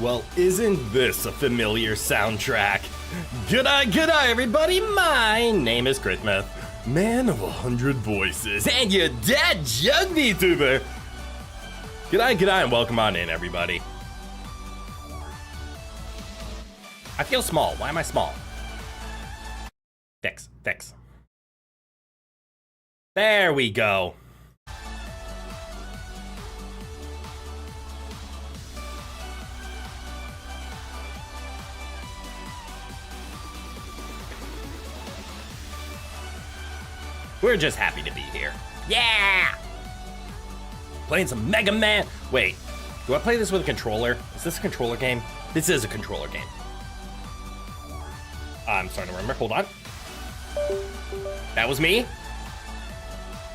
Well, isn't this a familiar soundtrack? G'day, everybody. My name is Christmas, man of 100 voices, and your dad jug VTuber. G'day, and welcome on in, everybody. I feel small. Why am I small? Fix. There we go. We're just happy to be here. Yeah! Playing some Mega Man. Wait, do I play this with a controller? Is this a controller game? This is a controller game. I'm starting to remember. Hold on. That was me.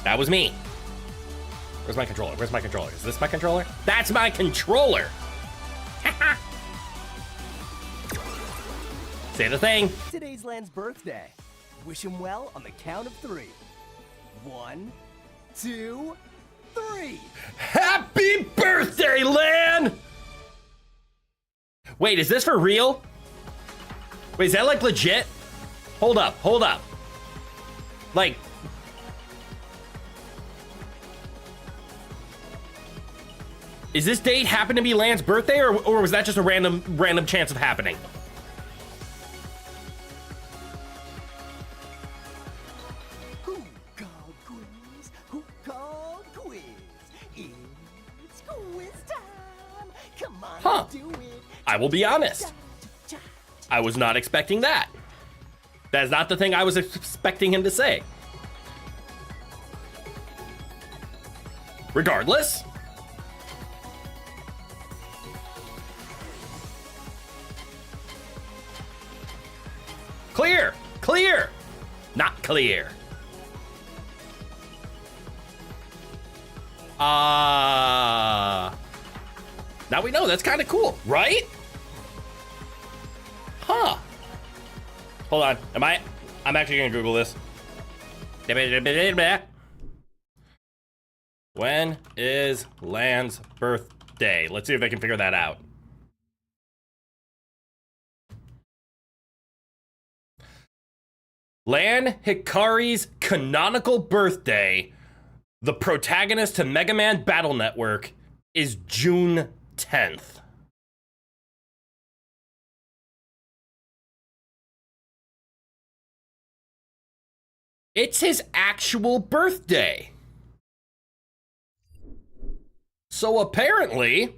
That was me. Where's my controller? Where's my controller? Is this my controller? That's my controller. Say the thing. Today's Lan's birthday. Wish him well on the count of 3. 1, 2, 3. Happy birthday, Lan! Wait, is this for real? Wait, is that like legit? Hold up. Like, is this date happen to be Lan's birthday, or was that just a random chance of happening? Who called quiz? It's quiz time. Come on, Huh. do it. I will be honest. I was not expecting that. That is not the thing I was expecting him to say. Regardless. Clear! Not clear. Now we know. That's kind of cool, right? Huh. Hold on. I'm actually gonna Google this. When is Lan's birthday? Let's see if I can figure that out. Lan Hikari's canonical birthday, the protagonist to Mega Man Battle Network, is June 10th. It's his actual birthday. So apparently,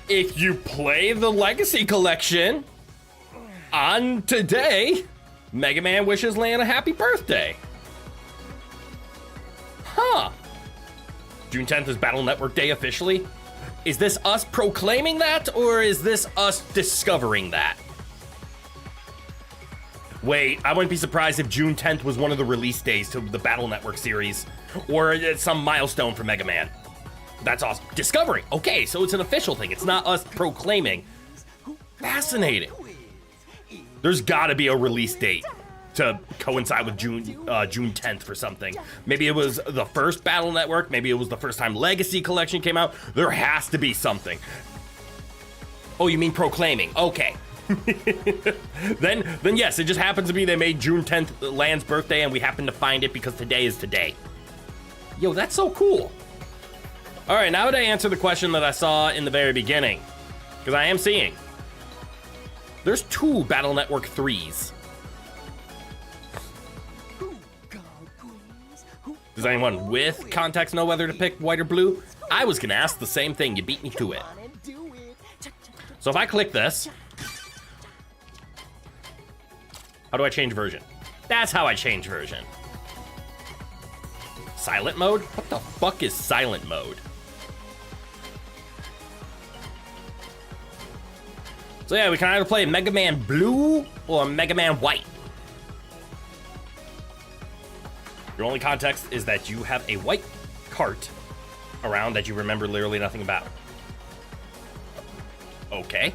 if you play the Legacy Collection on today, Mega Man wishes Lan a happy birthday. Huh. June 10th is Battle Network Day officially. Is this us proclaiming that, or is this us discovering that? Wait, I wouldn't be surprised if June 10th was one of the release days to the Battle Network series, or it's some milestone for Mega Man. That's awesome. Discovering. Okay, so it's an official thing. It's not us proclaiming. Fascinating. There's gotta be a release date to coincide with June 10th for something. Maybe it was the first Battle Network. Maybe it was the first time Legacy Collection came out. There has to be something. Oh, you mean proclaiming? Okay. then yes, it just happens to be they made June 10th Lan's birthday, and we happen to find it because today is today. Yo, that's so cool. All right, now that I answer the question that I saw in the very beginning, because I am seeing there's 2 Battle Network 3s. Does anyone with context know whether to pick white or blue? I was gonna ask the same thing. You beat me to it. So if I click this, how do I change version? That's how I change version. Silent mode? What the fuck is silent mode? So yeah, we can either play Mega Man Blue or Mega Man White. Your only context is that you have a white cart around that you remember literally nothing about. Okay.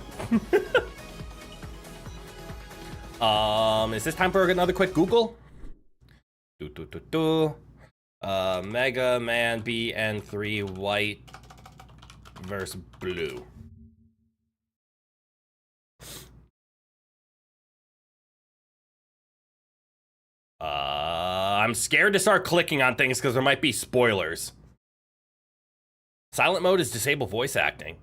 Is this time for another quick Google? Mega Man BN3 white versus blue. I'm scared to start clicking on things because there might be spoilers. Silent mode is disable voice acting.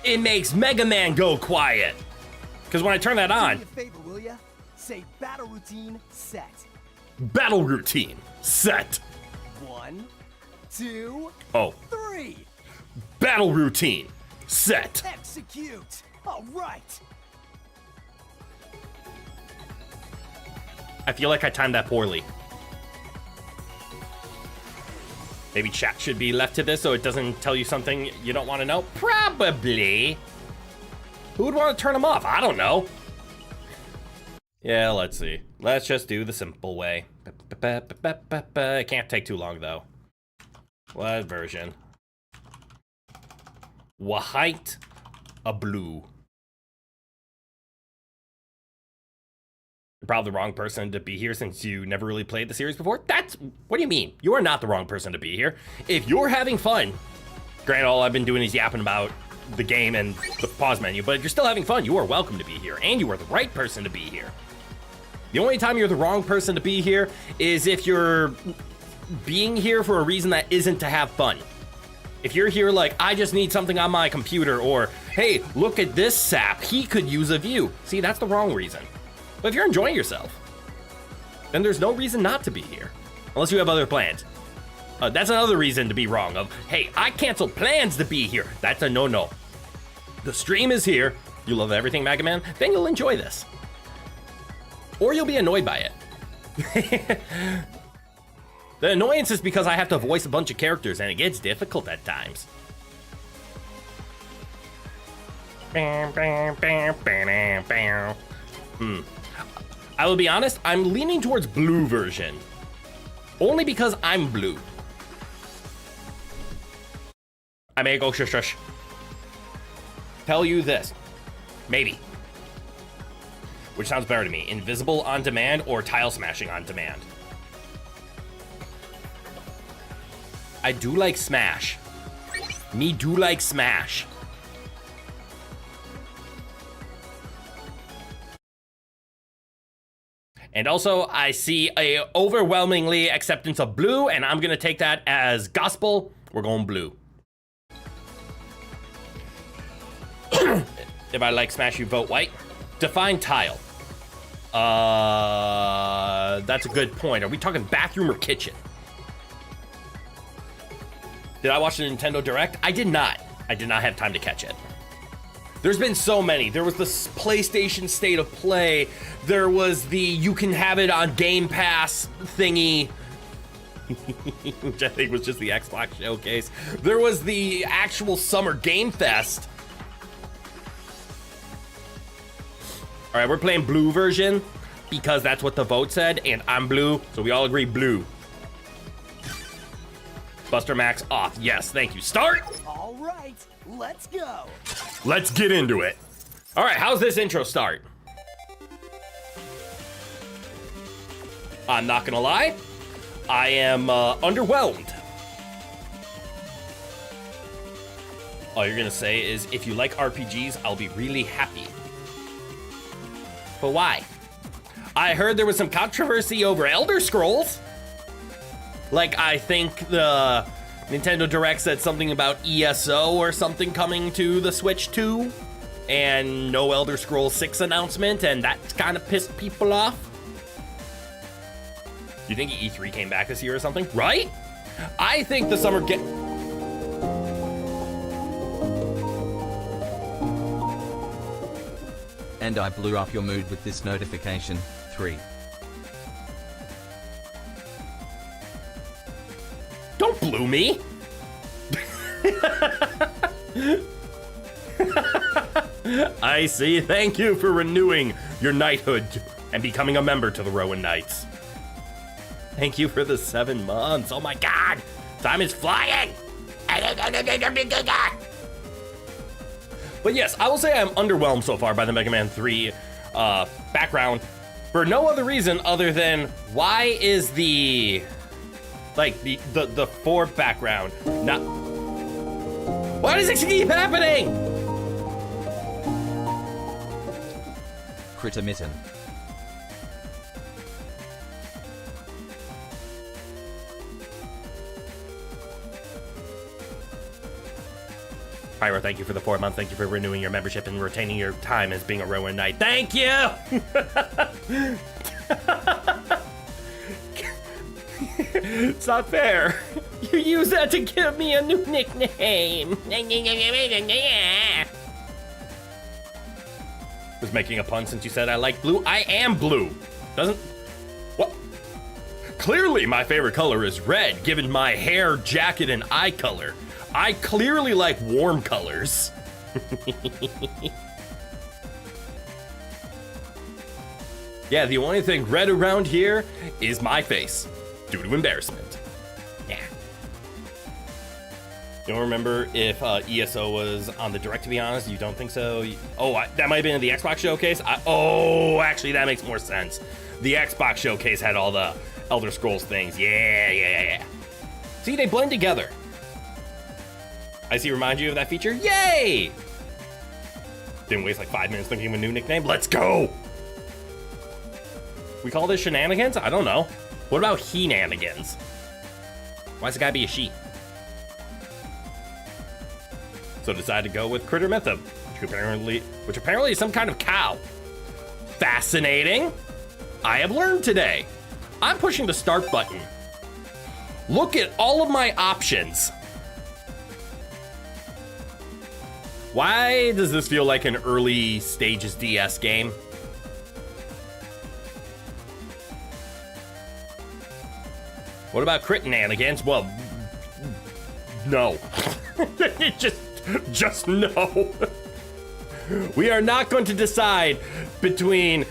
It makes Mega Man go quiet. Because when I turn that on... Do me a favor, will ya? Say battle routine set. Battle routine set. 1, 2, Oh. 3. Battle routine set. Execute. All right. I feel like I timed that poorly. Maybe chat should be left to this so it doesn't tell you something you don't want to know? Probably. Who would want to turn them off? I don't know. Yeah, let's see. Let's just do the simple way. It can't take too long, though. What version? White, a blue. You're probably the wrong person to be here since you never really played the series before. What do you mean? You are not the wrong person to be here. If you're having fun, granted, all I've been doing is yapping about the game and the pause menu, but if you're still having fun, you are welcome to be here, and you are the right person to be here. The only time you're the wrong person to be here is if you're being here for a reason that isn't to have fun. If you're here like, I just need something on my computer, or, hey, look at this sap, he could use a view. See, that's the wrong reason. But if you're enjoying yourself, then there's no reason not to be here. Unless you have other plans. That's another reason to be wrong of, hey, I canceled plans to be here. That's a no-no. The stream is here. You love everything Mega Man, then you'll enjoy this. Or you'll be annoyed by it. The annoyance is because I have to voice a bunch of characters and it gets difficult at times. I will be honest, I'm leaning towards blue version. Only because I'm blue. I may go shush shush. Tell you this. Maybe. Which sounds better to me, invisible on demand or tile smashing on demand? I do like Smash. Me do like Smash. And also, I see a overwhelmingly acceptance of blue, and I'm gonna take that as gospel. We're going blue. If I like Smash, you vote white. Define tile. That's a good point. Are we talking bathroom or kitchen? Did I watch the Nintendo Direct? I did not. I did not have time to catch it. There's been so many. There was the PlayStation State of Play. There was the you can have it on Game Pass thingy, which I think was just the Xbox showcase. There was the actual Summer Game Fest. All right, we're playing blue version because that's what the vote said, and I'm blue, so we all agree blue. Buster Max off. Yes, thank you. Start. All right, let's go. Let's get into it. All right, how's this intro start? I'm not gonna lie, I am underwhelmed. All you're gonna say is, if you like RPGs, I'll be really happy. But why? I heard there was some controversy over Elder Scrolls. Like, I think the Nintendo Direct said something about ESO or something coming to the Switch 2, and no Elder Scrolls 6 announcement, and that kind of pissed people off. Do you think E3 came back this year or something? Right? I think the summer And I blew up your mood with this notification. 3. Don't blue me. I see. Thank you for renewing your knighthood and becoming a member to the Rowan Knights. Thank you for the 7 months. Oh my God. Time is flying. But yes, I will say I'm underwhelmed so far by the Mega Man 3 background For no other reason other than why is the Ford background not... Why does it keep happening? Critter mitten. Pyro, thank you for the 4 months. Thank you for renewing your membership and retaining your time as being a Rowan Knight. Thank you! It's not fair. You use that to give me a new nickname. Was making a pun since you said I like blue. I am blue. Doesn't... What? Clearly my favorite color is red, given my hair, jacket, and eye color. I clearly like warm colors. Yeah, the only thing red around here is my face, due to embarrassment. Yeah. You don't remember if ESO was on the Direct, to be honest? You don't think so? That might have been in the Xbox Showcase? Actually, that makes more sense. The Xbox Showcase had all the Elder Scrolls things. Yeah. See, they blend together. I see, remind you of that feature? Yay! Didn't waste like 5 minutes thinking of a new nickname. Let's go! We call this shenanigans? I don't know. What about he-nanigans? Why's it gotta be a she? So decided to go with Critter Mythum, which apparently is some kind of cow. Fascinating. I have learned today. I'm pushing the start button. Look at all of my options. Why does this feel like an early stages DS game? What about crit-nanigans? Well, no. just no. We are not going to decide between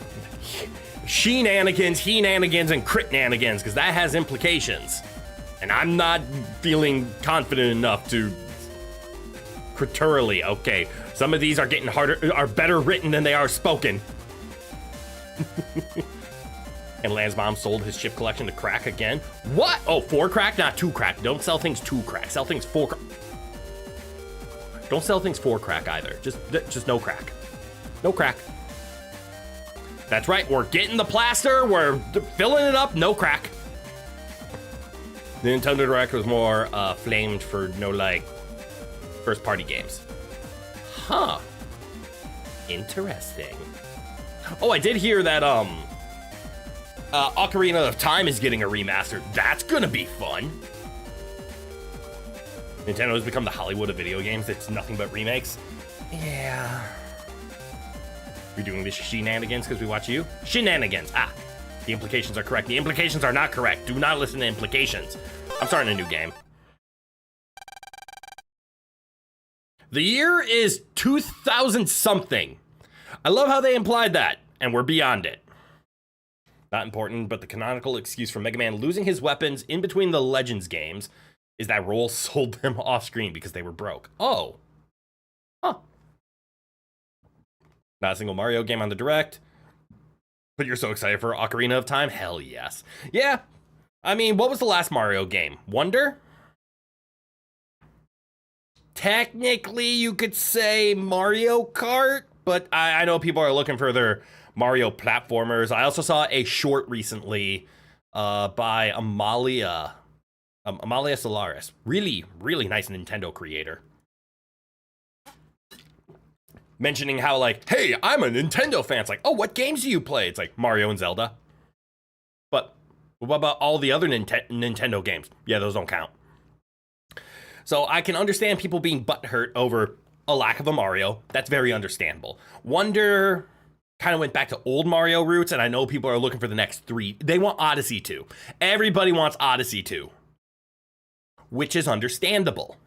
she-nanigans, he-nanigans, and crit-nanigans, because that has implications. And I'm not feeling confident enough to... Criturally, okay. Some of these are getting harder, are better written than they are spoken. And Land's mom sold his chip collection to crack again. What? Oh, 4 crack, not 2 crack. Don't sell things 2 crack. Sell things 4 crack. Don't sell things 4 crack either. Just no crack. No crack. That's right. We're getting the plaster. We're filling it up. No crack. The Nintendo Direct was more flamed for no first party games. Huh. Interesting. Oh, I did hear that Ocarina of Time is getting a remaster. That's gonna be fun. Nintendo has become the Hollywood of video games. It's nothing but remakes. Yeah. We're doing this shenanigans because we watch you? Shenanigans. The implications are correct. The implications are not correct. Do not listen to implications. I'm starting a new game. The year is 2000 something. I love how they implied that, and we're beyond it. Not important, but the canonical excuse for Mega Man losing his weapons in between the Legends games is that Roll sold them off screen because they were broke. Oh. Huh. Not a single Mario game on the Direct. But you're so excited for Ocarina of Time? Hell yes. Yeah. I mean, what was the last Mario game? Wonder? Technically, you could say Mario Kart, but I know people are looking for their Mario platformers. I also saw a short recently by Amalia Solaris. Really, really nice Nintendo creator. Mentioning how, like, hey, I'm a Nintendo fan. It's like, oh, what games do you play? It's like Mario and Zelda. But what about all the other Nintendo games? Yeah, those don't count. So I can understand people being butthurt over a lack of a Mario. That's very understandable. Wonder kind of went back to old Mario roots, and I know people are looking for the next 3. They want Odyssey 2. Everybody wants Odyssey 2, which is understandable.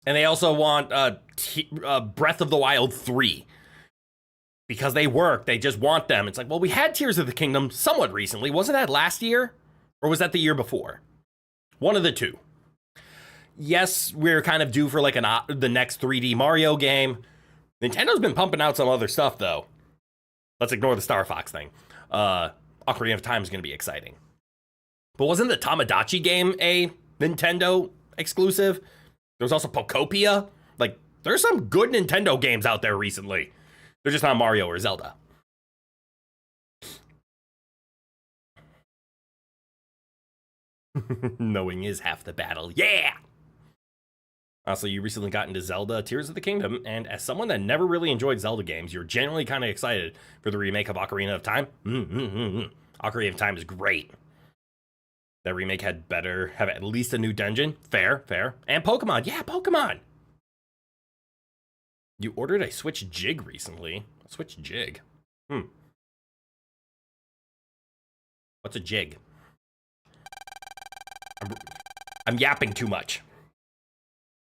And they also want Breath of the Wild 3. Because they work, they just want them. It's like, well, we had Tears of the Kingdom somewhat recently. Wasn't that last year? Or was that the year before? One of the two. Yes, we're kind of due for like the next 3D Mario game. Nintendo's been pumping out some other stuff, though. Let's ignore the Star Fox thing. Ocarina of Time is going to be exciting. But wasn't the Tamagotchi game a Nintendo exclusive? There was also Pokopia. Like, there's some good Nintendo games out there recently. They're just not Mario or Zelda. Knowing is half the battle. Yeah! Also, you recently got into Zelda Tears of the Kingdom, and as someone that never really enjoyed Zelda games, you're generally kind of excited for the remake of Ocarina of Time. Ocarina of Time is great. That remake had better have at least a new dungeon. Fair. And Pokemon. Yeah, Pokemon! You ordered a Switch Jig recently. A Switch Jig? What's a jig? I'm yapping too much.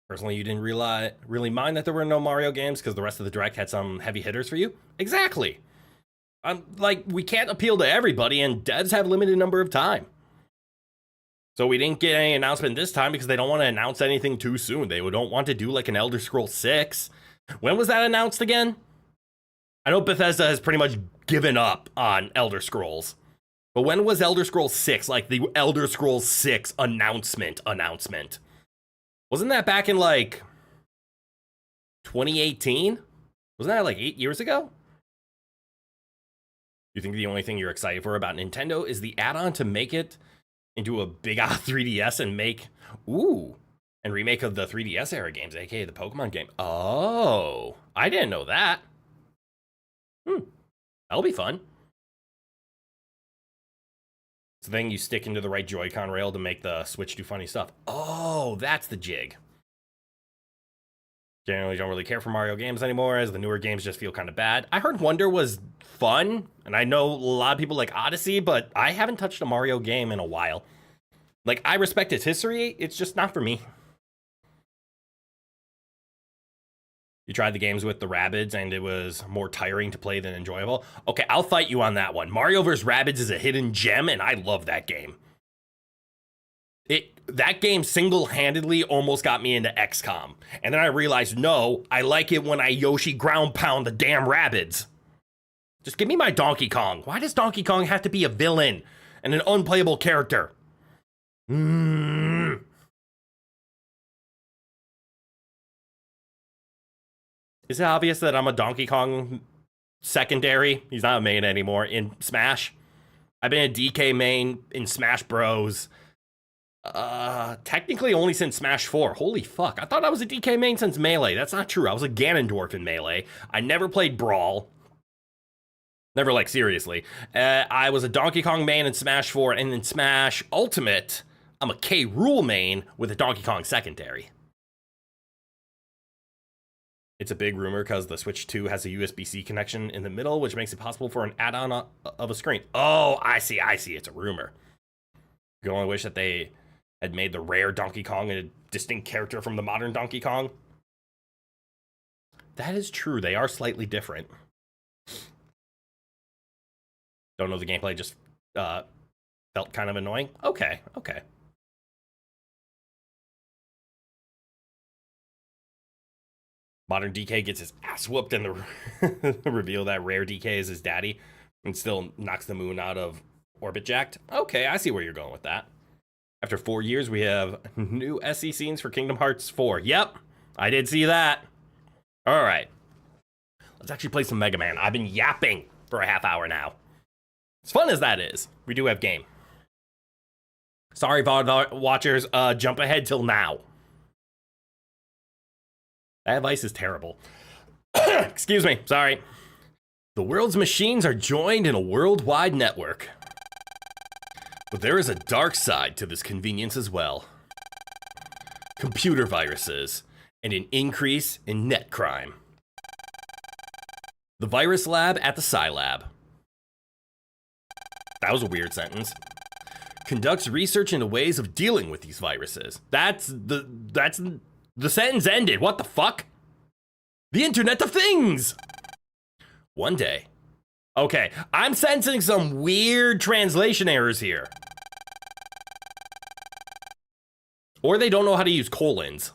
Personally, you didn't really mind that there were no Mario games because the rest of the Direct had some heavy hitters for you? Exactly. Like, we can't appeal to everybody, and devs have limited number of time. So we didn't get any announcement this time because they don't want to announce anything too soon. They don't want to do like an Elder Scrolls 6. When was that announced again? I know Bethesda has pretty much given up on Elder Scrolls. But when was Elder Scrolls 6? Like the Elder Scrolls 6 announcement? Wasn't that back in like 2018? Wasn't that like 8 years ago? You think the only thing you're excited for about Nintendo is the add-on to make it into a big 3DS and make, and remake of the 3DS era games, aka the Pokemon game. Oh, I didn't know that. That'll be fun. It's the thing you stick into the right Joy-Con rail to make the Switch do funny stuff. Oh, that's the jig. Generally don't really care for Mario games anymore, as the newer games just feel kind of bad. I heard Wonder was fun, and I know a lot of people like Odyssey, but I haven't touched a Mario game in a while. Like, I respect its history, it's just not for me. You tried the games with the Rabbids, and it was more tiring to play than enjoyable. Okay, I'll fight you on that one. Mario vs. Rabbids is a hidden gem, and I love that game. That game single-handedly almost got me into XCOM. And then I realized, no, I like it when I Yoshi ground pound the damn Rabbids. Just give me my Donkey Kong. Why does Donkey Kong have to be a villain and an unplayable character? Is it obvious that I'm a Donkey Kong secondary? He's not a main anymore in Smash. I've been a DK main in Smash Bros. Technically only since Smash 4. Holy fuck. I thought I was a DK main since Melee. That's not true. I was a Ganondorf in Melee. I never played Brawl. Never, like, seriously. I was a Donkey Kong main in Smash 4, and in Smash Ultimate, I'm a K. Rool main with a Donkey Kong secondary. It's a big rumor because the Switch 2 has a USB-C connection in the middle, which makes it possible for an add-on of a screen. Oh, I see. It's a rumor. You can only wish that they had made the rare Donkey Kong a distinct character from the modern Donkey Kong. That is true. They are slightly different. Don't know the gameplay, just felt kind of annoying. Okay. Modern DK gets his ass whooped and the reveal that rare DK is his daddy and still knocks the moon out of orbit jacked. Okay, I see where you're going with that. After 4 years, we have new SE scenes for Kingdom Hearts 4. Yep, I did see that. All right. Let's actually play some Mega Man. I've been yapping for a half hour now. As fun as that is, we do have game. Sorry, VOD watchers, jump ahead till now. That advice is terrible. Excuse me, sorry. The world's machines are joined in a worldwide network. But there is a dark side to this convenience as well. Computer viruses and an increase in net crime. The virus lab at the Psi Lab. That was a weird sentence. Conducts research into ways of dealing with these viruses. That's the sentence ended. What the fuck? The Internet of Things. One day. Okay, I'm sensing some weird translation errors here. Or they don't know how to use colons.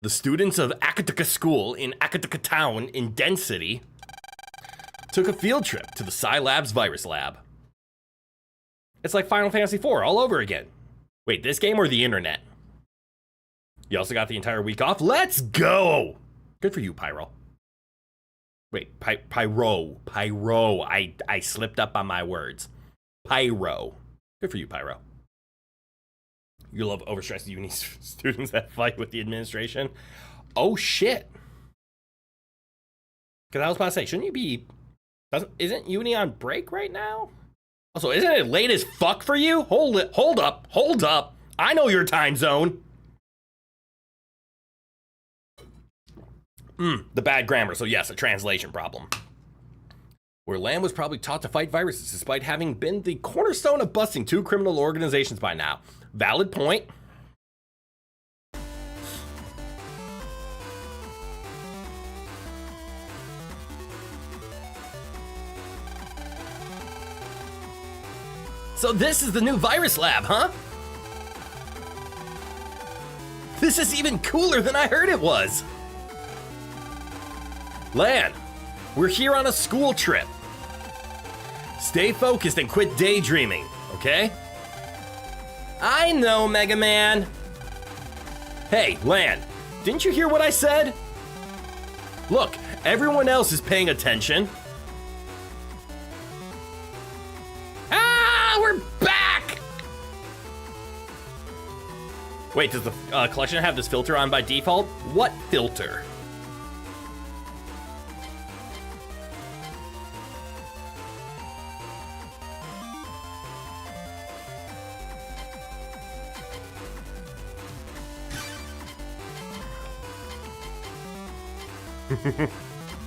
The students of Akataka School in Akataka Town in Dent City took a field trip to the Scilab's virus lab. It's like Final Fantasy IV all over again. Wait, this game or the internet? You also got the entire week off? Let's go! Good for you, Pyro. Wait, Pyro. I slipped up on my words. Pyro. Good for you, Pyro. You love overstressed uni students that fight with the administration? Oh, shit. Because I was about to say, shouldn't you be... Isn't uni on break right now? Also, isn't it late as fuck for you? Hold up. I know your time zone. The bad grammar, so yes, a translation problem. Where Lamb was probably taught to fight viruses despite having been the cornerstone of busting 2 criminal organizations by now. Valid point. So this is the new virus lab, huh? This is even cooler than I heard it was. Lan, we're here on a school trip. Stay focused and quit daydreaming, okay? I know, Mega Man. Hey, Lan, didn't you hear what I said? Look, everyone else is paying attention. We're back! Wait, does the collection have this filter on by default? What filter?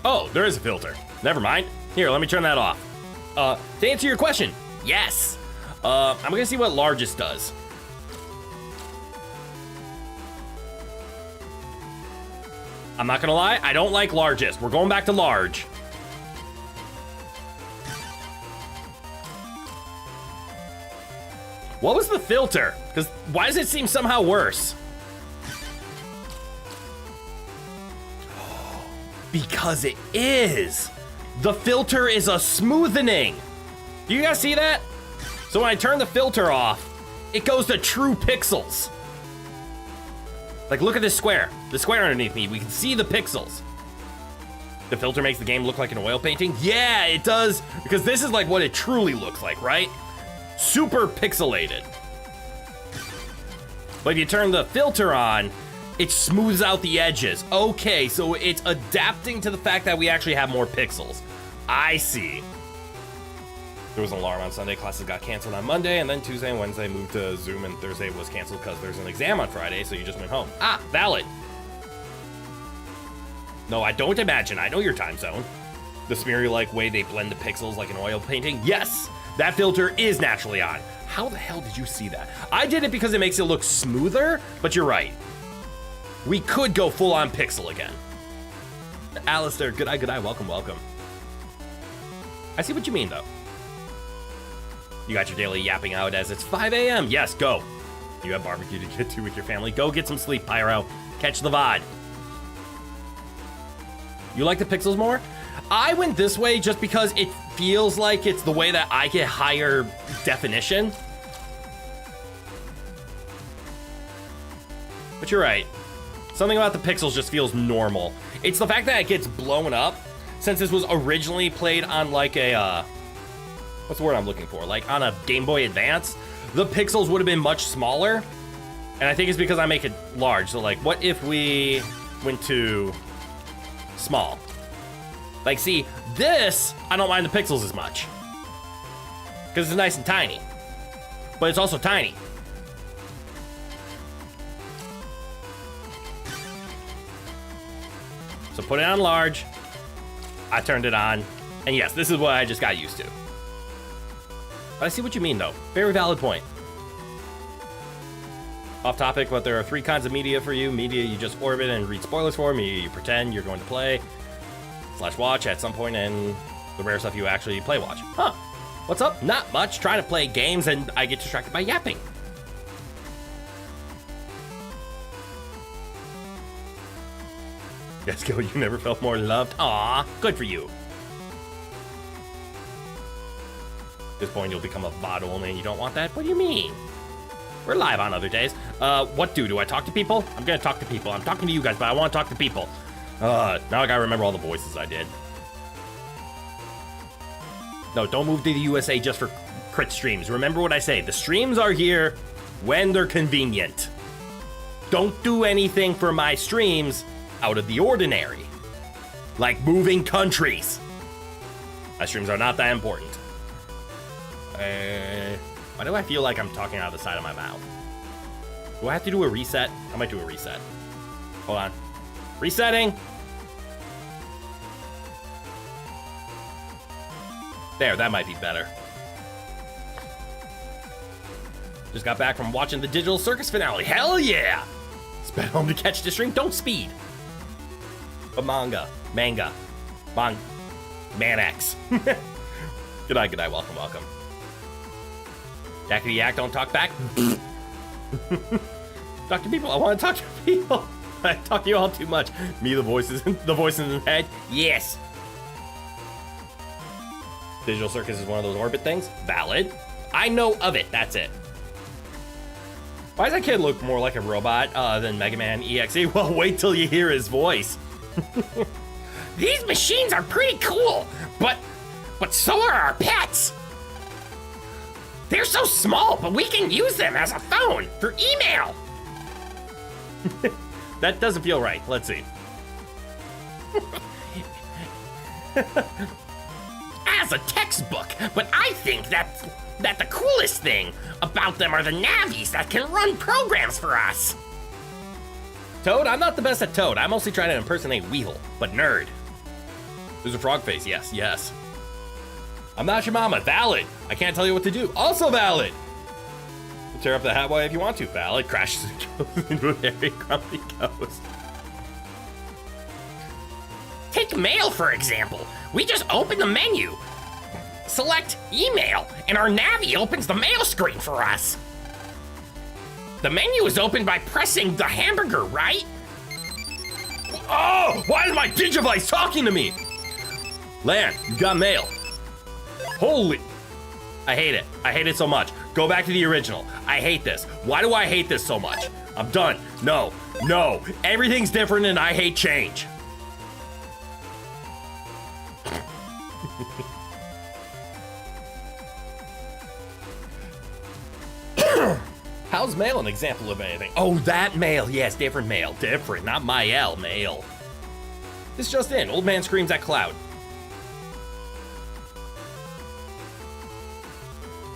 Oh, there is a filter. Never mind. Here, let me turn that off. To answer your question, yes. I'm gonna see what largest does. I'm not gonna lie, I don't like largest. We're going back to large. What was the filter? Because why does it seem somehow worse? Because it is. The filter is a smoothening. Do you guys see that? So when I turn the filter off, it goes to true pixels. Like, look at this square. The square underneath me, we can see the pixels. The filter makes the game look like an oil painting? Yeah, it does, because this is like what it truly looks like, right? Super pixelated. But if you turn the filter on, it smooths out the edges. Okay, so it's adapting to the fact that we actually have more pixels. I see. There was an alarm on Sunday, classes got canceled on Monday, and then Tuesday and Wednesday moved to Zoom, and Thursday was canceled because there's an exam on Friday, so you just went home. Ah, valid. No, I don't imagine. I know your time zone. The smeary-like way they blend the pixels like an oil painting. Yes, that filter is naturally on. How the hell did you see that? I did it because it makes it look smoother, but you're right. We could go full-on pixel again. Alistair, good eye, welcome. I see what you mean, though. You got your daily yapping out as it's 5 a.m. Yes, go. You have barbecue to get to with your family. Go get some sleep, Pyro. Catch the VOD. You like the pixels more? I went this way just because it feels like it's the way that I get higher definition. But you're right. Something about the pixels just feels normal. It's the fact that it gets blown up. Since this was originally played on like a, what's the word I'm looking for? Like on a Game Boy Advance, the pixels would have been much smaller. And I think it's because I make it large. So like, what if we went to small? Like, see, this, I don't mind the pixels as much. Because it's nice and tiny. But it's also tiny. So put it on large. I turned it on. And yes, this is what I just got used to. But I see what you mean, though. Very valid point. Off topic, but there are 3 kinds of media for you. Media you just orbit and read spoilers for. Media you pretend you're going to play / watch at some point, and the rare stuff you actually play watch. Huh. What's up? Not much. Trying to play games and I get distracted by yapping. Yes, Gil, you never felt more loved. Aw, good for you. this point, you'll become a VOD only, and you don't want that? What do you mean? We're live on other days. What do I talk to people? I'm gonna talk to people. I'm talking to you guys, but I want to talk to people. Now I gotta remember all the voices I did. No, don't move to the USA just for crit streams. Remember what I say. The streams are here when they're convenient. Don't do anything for my streams out of the ordinary. Like moving countries. My streams are not that important. Why do I feel like I'm talking out of the side of my mouth? Do I have to do a reset? I might do a reset. Hold on. Resetting. There, that might be better. Just got back from watching the Digital Circus finale. Hell yeah! Sped home to catch the stream. Don't speed. But Manax. Good night, welcome. Yakety yak, don't talk back. Talk to people, I want to talk to people. I talk to you all too much. Me, the voices in the head. Yes. Digital Circus is one of those orbit things. Valid. I know of it, that's it. Why does that kid look more like a robot than Mega Man EXE? Well, wait till you hear his voice. These machines are pretty cool, but so are our pets. They're so small, but we can use them as a phone for email. That doesn't feel right. Let's see. As a textbook, but I think that the coolest thing about them are the navies that can run programs for us. Toad? I'm not the best at Toad. I mostly try to impersonate Weevil, but nerd. There's a frog face, yes. I'm not your mama, valid. I can't tell you what to do, also valid. Tear up the hat boy if you want to, valid. Crashes and goes into a very grumpy ghost. Take mail, for example. We just open the menu, select email, and our Navi opens the mail screen for us. The menu is opened by pressing the hamburger, right? Oh, why is my Digivice talking to me? Lan, you got mail. Holy, I hate it. I hate it so much. Go back to the original. I hate this. Why do I hate this so much? I'm done. No. Everything's different and I hate change. How's mail an example of anything? Oh, that mail. Yes, different mail. Different, not my L, mail. This just in. Old man screams at cloud.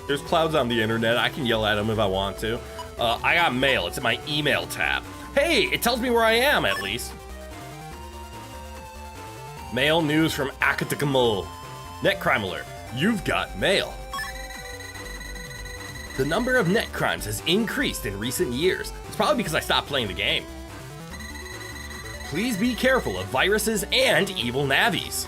There's clouds on the internet. I can yell at them if I want to. I got mail. It's in my email tab. Hey, it tells me where I am, at least. Mail news from Akatakamo. Net crime alert. You've got mail. The number of net crimes has increased in recent years. It's probably because I stopped playing the game. Please be careful of viruses and evil navies.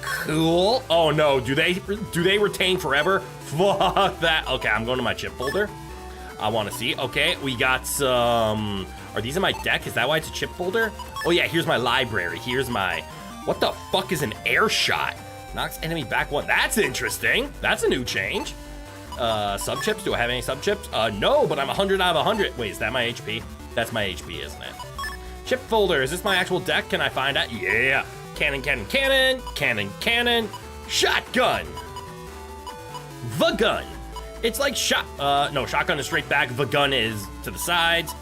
Cool. Oh no, do they retain forever? Fuck that. Okay, I'm going to my chip folder. I want to see. Okay, we got some. Are these in my deck? Is that why it's a chip folder? Oh yeah, here's my library. Here's my. What the fuck is an air shot? Knocks enemy back one. That's interesting. That's a new change. Sub chips. Do I have any sub chips? No, but I'm 100 out of 100. Wait, is that my HP? That's my HP, isn't it? Chip folder. Is this my actual deck? Can I find out? Yeah. Cannon, shotgun. The gun. It's like no, shotgun is straight back. The gun is to the sides.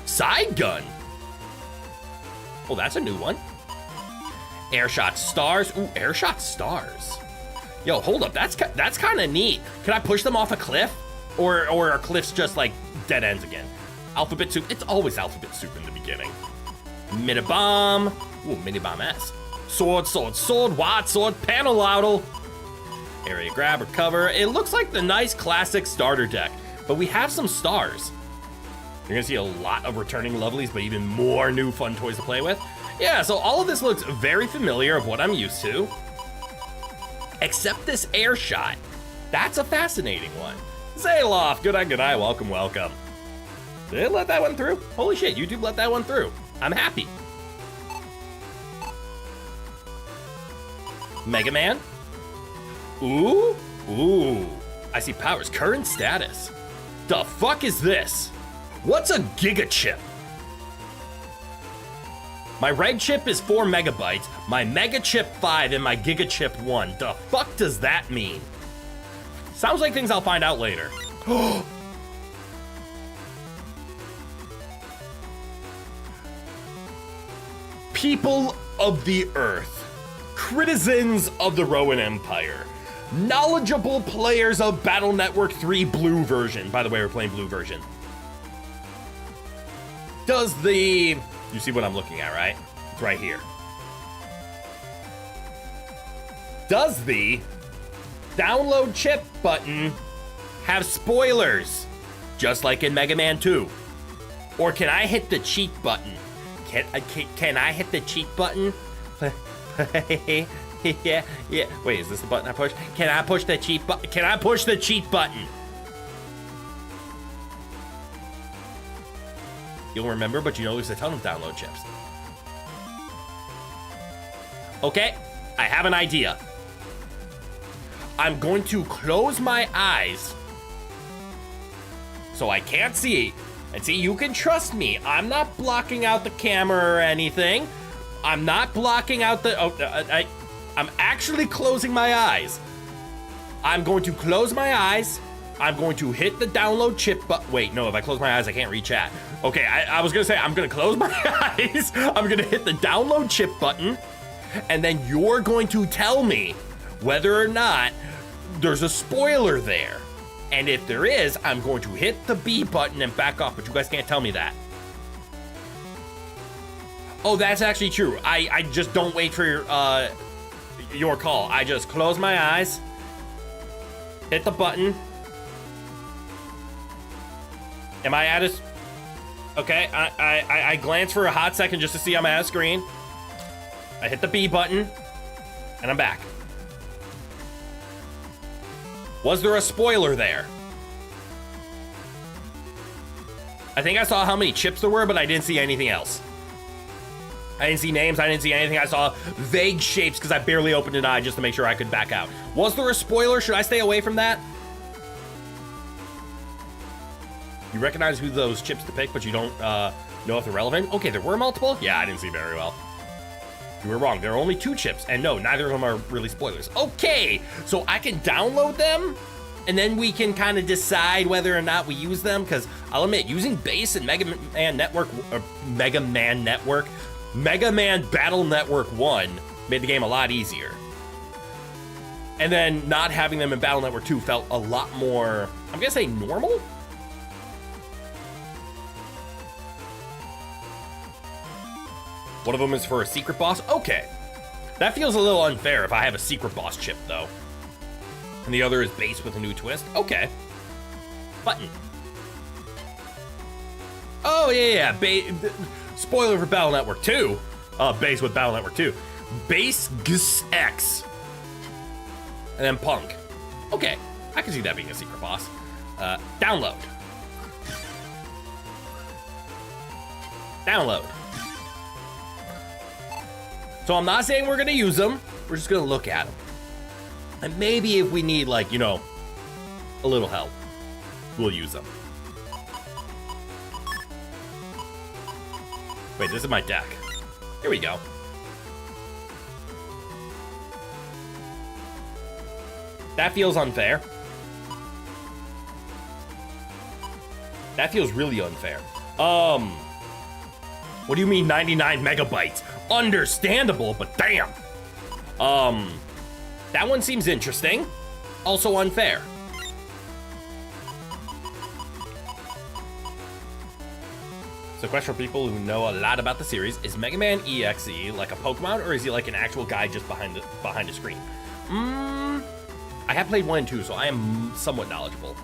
Side gun. Oh, that's a new one. Airshot stars. Ooh, airshot stars. Yo, hold up. That's kind of neat. Can I push them off a cliff? Or are cliffs just like dead ends again? Alphabet soup. It's always alphabet soup in the beginning. Mini bomb. Ooh, mini bomb S. Sword, wide sword, panel laudel. Area grab or cover. It looks like the nice classic starter deck, but we have some stars. You're gonna see a lot of returning lovelies, but even more new fun toys to play with. Yeah, so all of this looks very familiar of what I'm used to. Except this air shot. That's a fascinating one. Zayloff, good eye, welcome. Did it let that one through? Holy shit, YouTube let that one through. I'm happy. Mega Man. Ooh, ooh. I see powers. Current status. The fuck is this? What's a giga chip? My reg chip is 4 megabytes, my mega chip 5, and my giga chip 1. The fuck does that mean? Sounds like things I'll find out later. People of the Earth, citizens of the Rowan Empire, knowledgeable players of Battle Network 3 Blue version. By the way, we're playing Blue version. Does the... You see what I'm looking at, right? It's right here. Does the download chip button have spoilers, just like in Mega Man 2? Or can I hit the cheat button? Can I hit the cheat button? yeah. Wait, is this the button I push? Can I push the cheat button? Can I push the cheat button? You'll remember, but you know there's a ton of download chips. Okay, I have an idea. I'm going to close my eyes so I can't see. And see, you can trust me. I'm not blocking out the camera or anything. I'm not blocking out the... I'm actually closing my eyes. I'm going to close my eyes. I'm going to hit the download chip button. Wait, no, if I close my eyes, I can't read chat. Okay, I was gonna say, I'm gonna close my eyes. I'm gonna hit the download chip button. And then you're going to tell me whether or not there's a spoiler there. And if there is, I'm going to hit the B button and back off, but you guys can't tell me that. Oh, that's actually true. I just don't wait for your call. I just close my eyes, hit the button. Am I at a... Okay, I glance for a hot second just to see I'm at a screen. I hit the B button, and I'm back. Was there a spoiler there? I think I saw how many chips there were, but I didn't see anything else. I didn't see names, I didn't see anything. I saw vague shapes because I barely opened an eye just to make sure I could back out. Was there a spoiler? Should I stay away from that? You recognize who those chips to pick, but you don't know if they're relevant? Okay, there were multiple? Yeah, I didn't see very well. You were wrong. There are only 2 chips, and no, neither of them are really spoilers. Okay, so I can download them, and then we can kind of decide whether or not we use them, because I'll admit, using base and Mega Man Battle Network 1 made the game a lot easier. And then not having them in Battle Network 2 felt a lot more, I'm gonna say normal? One of them is for a secret boss? Okay. That feels a little unfair if I have a secret boss chip, though. And the other is base with a new twist? Okay. Button. Oh, yeah. Spoiler for Battle Network 2. Base with Battle Network 2. Base X. And then Punk. Okay. I can see that being a secret boss. Download. Download. So I'm not saying we're gonna use them, we're just gonna look at them. And maybe if we need, like, you know, a little help, we'll use them. Wait, this is my deck. Here we go. That feels unfair. That feels really unfair. What do you mean 99 megabytes? Understandable, but damn. That one seems interesting. Also unfair. So question for people who know a lot about the series, is Mega Man EXE like a Pokemon, or is he like an actual guy just behind the screen? I have played 1 and 2, so I am somewhat knowledgeable.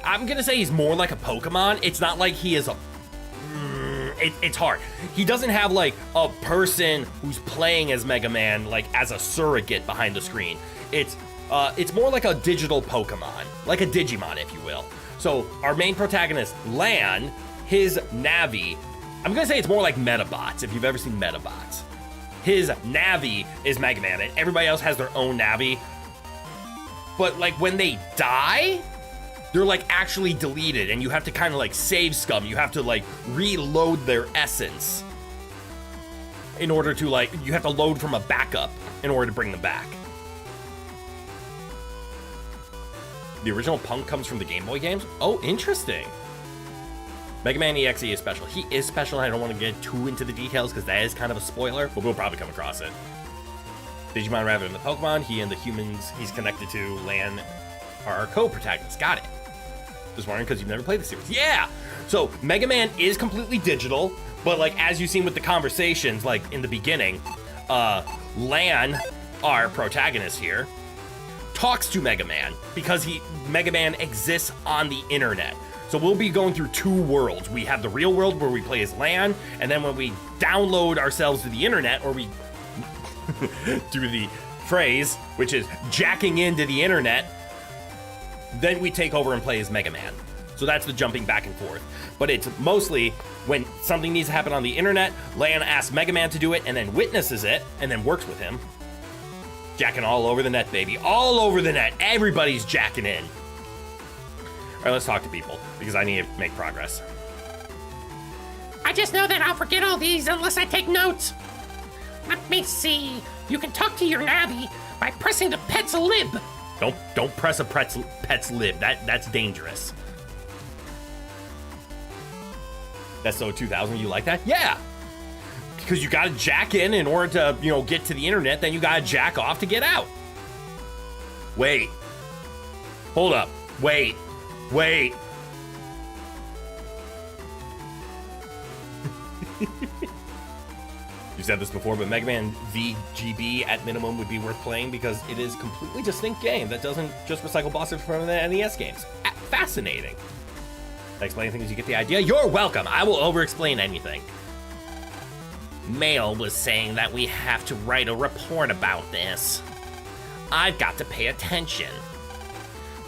I'm gonna say he's more like a Pokemon. It's not like he is a... it's hard. He doesn't have like a person who's playing as Mega Man, like as a surrogate behind the screen. It's more like a digital Pokemon, like a Digimon, if you will. So our main protagonist, Lan, his Navi, I'm gonna say it's more like Metabots, if you've ever seen Metabots. His Navi is Mega Man, and everybody else has their own Navi. But like when they die, they're like actually deleted, and you have to kind of like save scum. You have to like reload their essence in order to like, you have to load from a backup in order to bring them back. The original Punk comes from the Game Boy games? Oh, interesting. Mega Man EXE is special. He is special, and I don't want to get too into the details because that is kind of a spoiler, but we'll probably come across it. Digimon rather than the Pokemon, he and the humans he's connected to, Lan, are our co-protagonists. Got it. Just wondering because you've never played the series. Yeah! So, Mega Man is completely digital, but like as you've seen with the conversations, like in the beginning, Lan, our protagonist here, talks to Mega Man because Mega Man exists on the internet. So we'll be going through two worlds. We have the real world where we play as Lan, and then when we download ourselves to the internet, or we do the phrase, which is jacking into the internet, then we take over and play as Mega Man. So that's the jumping back and forth. But it's mostly when something needs to happen on the internet, Lan asks Mega Man to do it and then witnesses it and then works with him. Jacking all over the net, baby. All over the net. Everybody's jacking in. All right, let's talk to people because I need to make progress. I just know that I'll forget all these unless I take notes. Let me see. You can talk to your Navi by pressing the pet's lib. Don't press a pet's lib. That's dangerous. That's so 2000. You like that? Yeah. Because you gotta jack in order to, get to the internet. Then you gotta jack off to get out. Wait. Hold up. Wait. You said this before, but Mega Man VGB at minimum would be worth playing because it is a completely distinct game that doesn't just recycle bosses from the NES games. Fascinating. I explain things, you get the idea. You're welcome. I will over-explain anything. Mail was saying that we have to write a report about this. I've got to pay attention.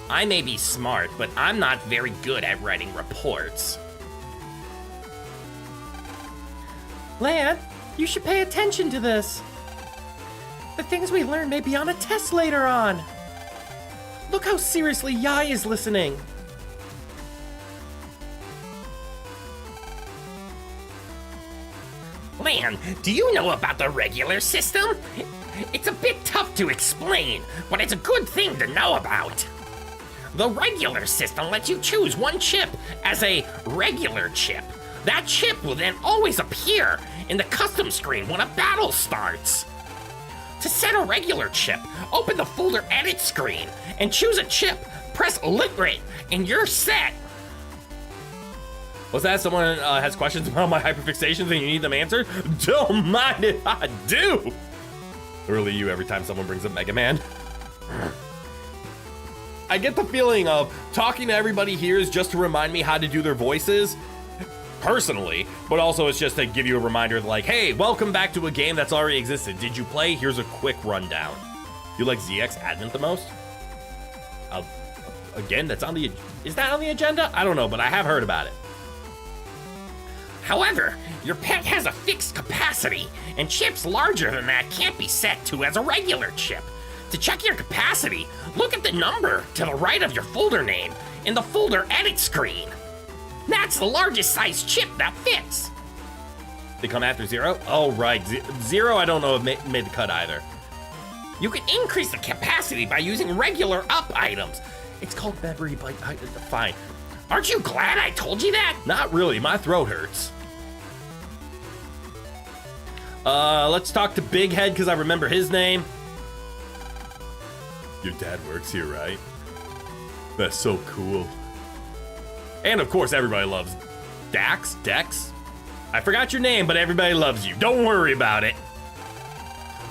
I may be smart, but I'm not very good at writing reports. Lan, you should pay attention to this. The things we learn may be on a test later on. Look how seriously Yai is listening. Lan, do you know about the regular system? It's a bit tough to explain, but it's a good thing to know about. The regular system lets you choose one chip as a regular chip. That chip will then always appear in the custom screen when a battle starts. To set a regular chip, open the folder edit screen and choose a chip. Press literate and you're set. What's that? Someone has questions about my hyperfixations and you need them answered? Don't mind if I do. Literally you every time someone brings up Mega Man. I get the feeling of talking to everybody here is just to remind me how to do their voices, personally, but also it's just to give you a reminder like, hey, welcome back to a game that's already existed. Did you play? Here's a quick rundown. You like ZX Advent the most? Again, is that on the agenda? I don't know, but I have heard about it. However, your pet has a fixed capacity, and chips larger than that can't be set to as a regular chip. To check your capacity, look at the number to the right of your folder name in the folder edit screen. That's the largest size chip that fits. They come after 0? Oh, right. 0, I don't know if made the cut either. You can increase the capacity by using regular up items. It's called memory, but fine. Aren't you glad I told you that? Not really. My throat hurts. Let's talk to Big Head because I remember his name. Your dad works here, right? That's so cool. And of course, everybody loves Dex. I forgot your name, but everybody loves you. Don't worry about it.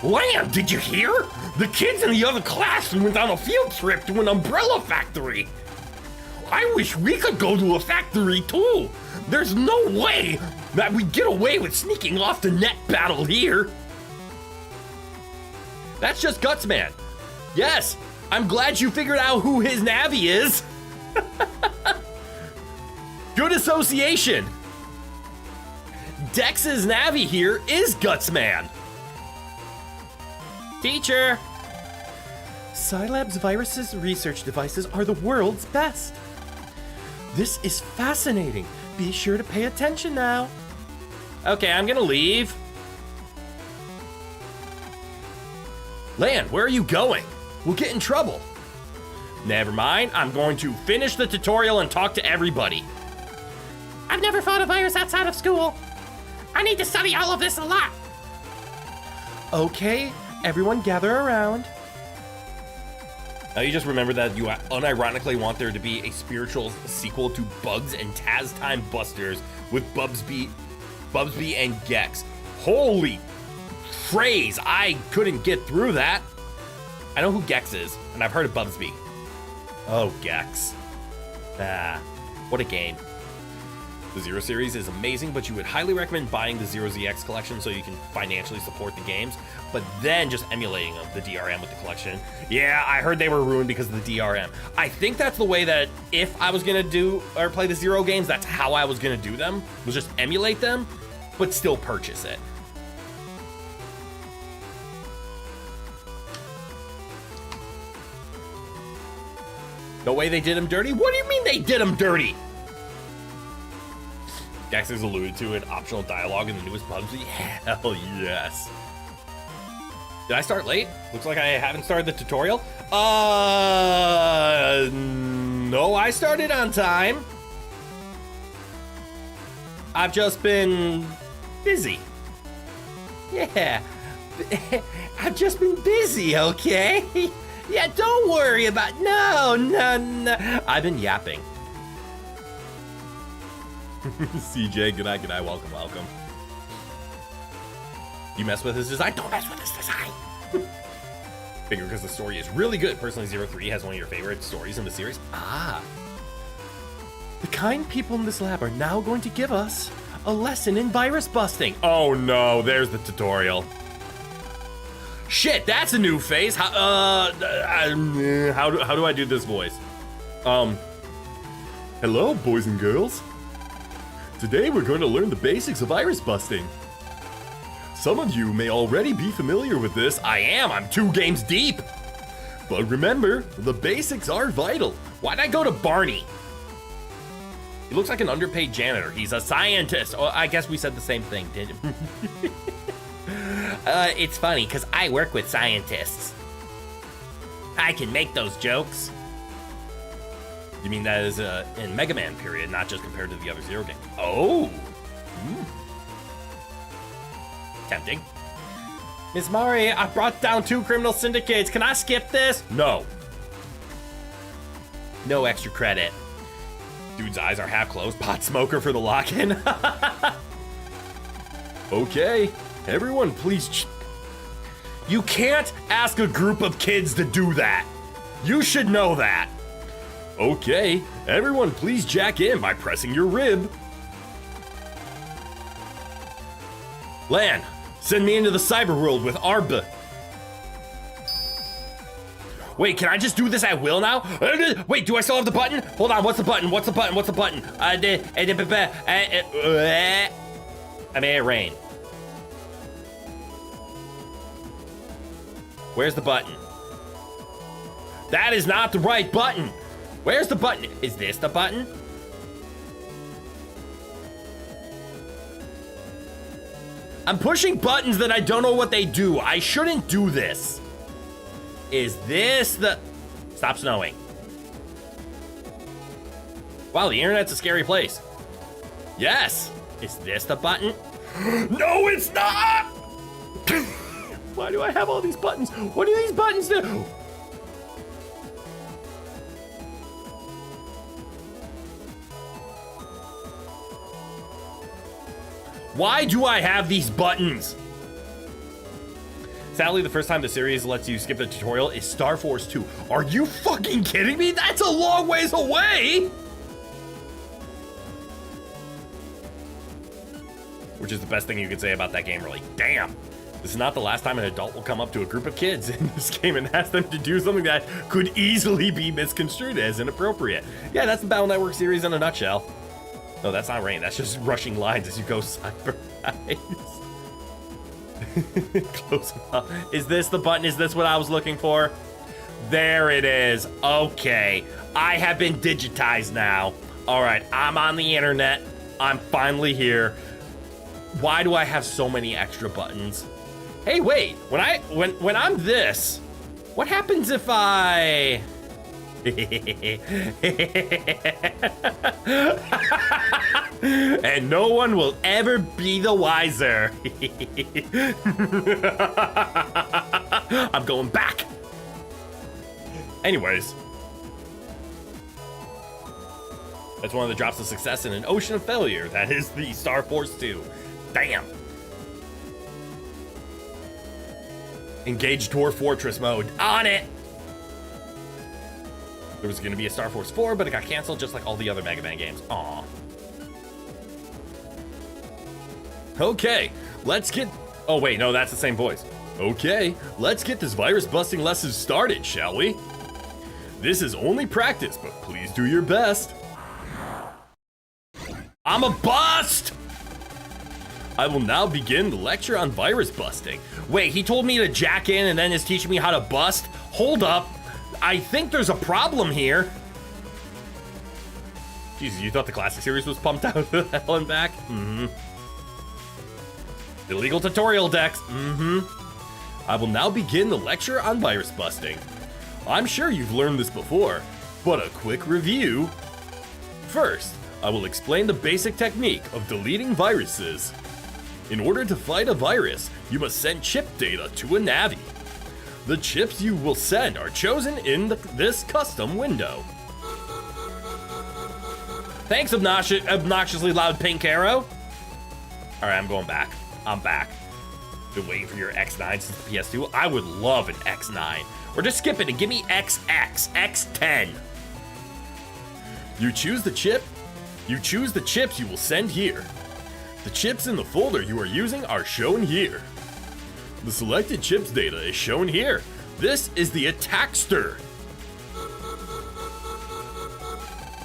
Lan, did you hear? The kids in the other class went on a field trip to an umbrella factory. I wish we could go to a factory too. There's no way that we get away with sneaking off the net battle here. That's just Gutsman. Yes, I'm glad you figured out who his Navi is. Good association. Dex's Navi here is Gutsman. Teacher! Scilab's viruses research devices are the world's best. This is fascinating. Be sure to pay attention now. Okay, I'm gonna leave. Lan, where are you going? We'll get in trouble. Never mind, I'm going to finish the tutorial and talk to everybody. I've never fought a virus outside of school. I need to study all of this a lot. Okay, everyone gather around. Now you just remember that you unironically want there to be a spiritual sequel to Bugs and Taz Time Busters with Bubsby and Gex. Holy phrase, I couldn't get through that. I know who Gex is, and I've heard of Bubsby. Oh, Gex. Ah, what a game. The Zero series is amazing, but you would highly recommend buying the Zero ZX collection so you can financially support the games, but then just emulating them, the DRM with the collection. Yeah, I heard they were ruined because of the DRM. I think that's the way that if I was gonna do or play the Zero games, that's how I was gonna do them, was just emulate them, but still purchase it. No way they did him dirty? What do you mean they did him dirty? Gex is alluded to in optional dialogue in the newest PUBG. Hell yes. Did I start late? Looks like I haven't started the tutorial. No, I started on time. I've just been busy. Yeah, I've just been busy, okay? Yeah, don't worry about, no. I've been yapping. CJ, good night, welcome. You mess with his design? Don't mess with his design. Figure because the story is really good. Personally, 03 has one of your favorite stories in the series. Ah. The kind people in this lab are now going to give us a lesson in virus busting. Oh no, there's the tutorial. Shit, that's a new phase. How do I do this voice? Hello, boys and girls. Today we're going to learn the basics of virus busting. Some of you may already be familiar with this. I am, I'm 2 games deep. But remember, the basics are vital. Why'd I go to Barney? He looks like an underpaid janitor. He's a scientist. Oh, I guess we said the same thing, didn't we? It's funny, because I work with scientists. I can make those jokes. You mean that is in Mega Man period, not just compared to the other Zero games? Oh! Tempting. Miss Mari, I brought down 2 criminal syndicates. Can I skip this? No. No extra credit. Dude's eyes are half closed. Pot smoker for the lock-in. Okay, everyone please... You can't ask a group of kids to do that. You should know that. Okay, everyone please jack in by pressing your rib. Lan, send me into the cyber world with Arba. Wait, can I just do this at will now? Wait, do I still have the button? Hold on, what's the button? I made it rain. Where's the button? That is not the right button. Where's the button? Is this the button? I'm pushing buttons that I don't know what they do. I shouldn't do this. Is this the... Stop snowing. Wow, the internet's a scary place. Yes. Is this the button? No, it's not! Why do I have all these buttons? What do these buttons do? Why do I have these buttons? Sadly, the first time the series lets you skip the tutorial is Star Force 2. Are you fucking kidding me? That's a long ways away! Which is the best thing you could say about that game, really. Damn. This is not the last time an adult will come up to a group of kids in this game and ask them to do something that could easily be misconstrued as inappropriate. Yeah, that's the Battle Network series in a nutshell. No, that's not rain. That's just rushing lines as you go cyber. guys. Close enough. Is this the button? Is this what I was looking for? There it is. Okay. I have been digitized now. All right. I'm on the internet. I'm finally here. Why do I have so many extra buttons? Hey, wait. When I'm this, what happens if I... And no one will ever be the wiser. I'm going back. Anyways. That's one of the drops of success in an ocean of failure. That is the Star Force 2. Damn. Engage Tour Fortress mode. On it. There was going to be a Star Force 4, but it got canceled just like all the other Mega Man games. Aw. Okay, let's get... Oh, wait, no, that's the same voice. Okay, let's get this virus-busting lesson started, shall we? This is only practice, but please do your best. I'm a bust! I will now begin the lecture on virus busting. Wait, he told me to jack in and then is teaching me how to bust? Hold up. I think there's a problem here. Jesus, you thought the classic series was pumped out the hell and back? Mm-hmm. Illegal tutorial decks. Mm-hmm. I will now begin the lecture on virus busting. I'm sure you've learned this before, but a quick review. First, I will explain the basic technique of deleting viruses. In order to fight a virus, you must send chip data to a Navi. The chips you will send are chosen in this custom window. Thanks, obnoxiously loud pink arrow. All right, I'm going back. I'm back. Been waiting for your X9 since the PS2. I would love an X9. Or just skip it and give me XX, X10. You choose the chip. You choose the chips you will send here. The chips in the folder you are using are shown here. The selected chips data is shown here. This is the attackster.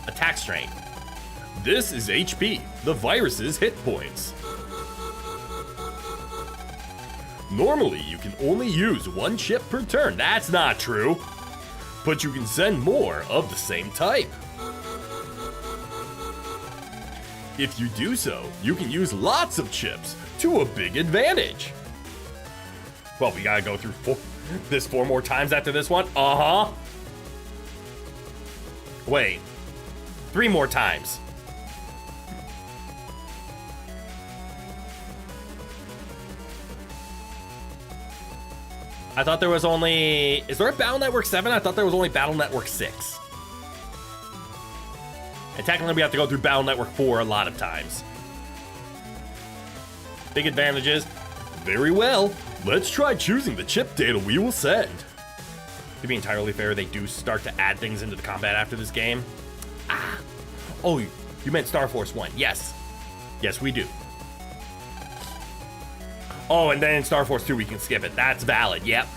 Attack strain. This is HP, the virus's hit points. Normally, you can only use one chip per turn. That's not true. But you can send more of the same type. If you do so, you can use lots of chips to a big advantage. Well, we gotta go through this 4 more times after this one. Uh-huh. Wait. 3 more times. I thought there was only... Is there a Battle Network 7? I thought there was only Battle Network 6. And technically we have to go through Battle Network 4 a lot of times. Big advantages. Very well. Let's try choosing the chip data we will send. To be entirely fair, they do start to add things into the combat after this game. Ah. Oh, you meant Star Force 1. Yes. Yes, we do. Oh, and then in Star Force 2, we can skip it. That's valid. Yep.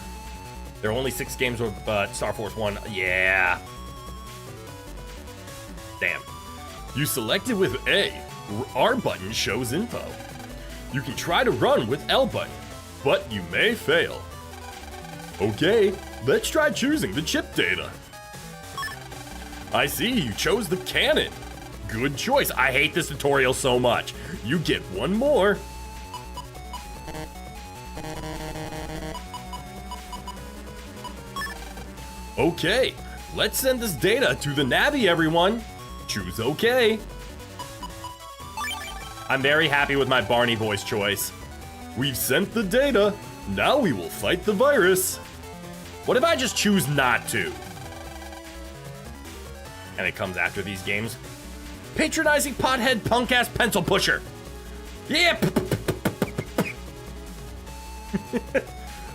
There are only 6 games with Star Force 1. Yeah. Damn. You selected with A. R button shows info. You can try to run with L button, but you may fail. Okay, let's try choosing the chip data. I see you chose the cannon. Good choice. I hate this tutorial so much. You get 1 more. Okay, let's send this data to the Navi, everyone. Choose OK. I'm very happy with my Barney voice choice. We've sent the data. Now we will fight the virus. What if I just choose not to? And it comes after these games. Patronizing pothead punk-ass pencil pusher. Yeah.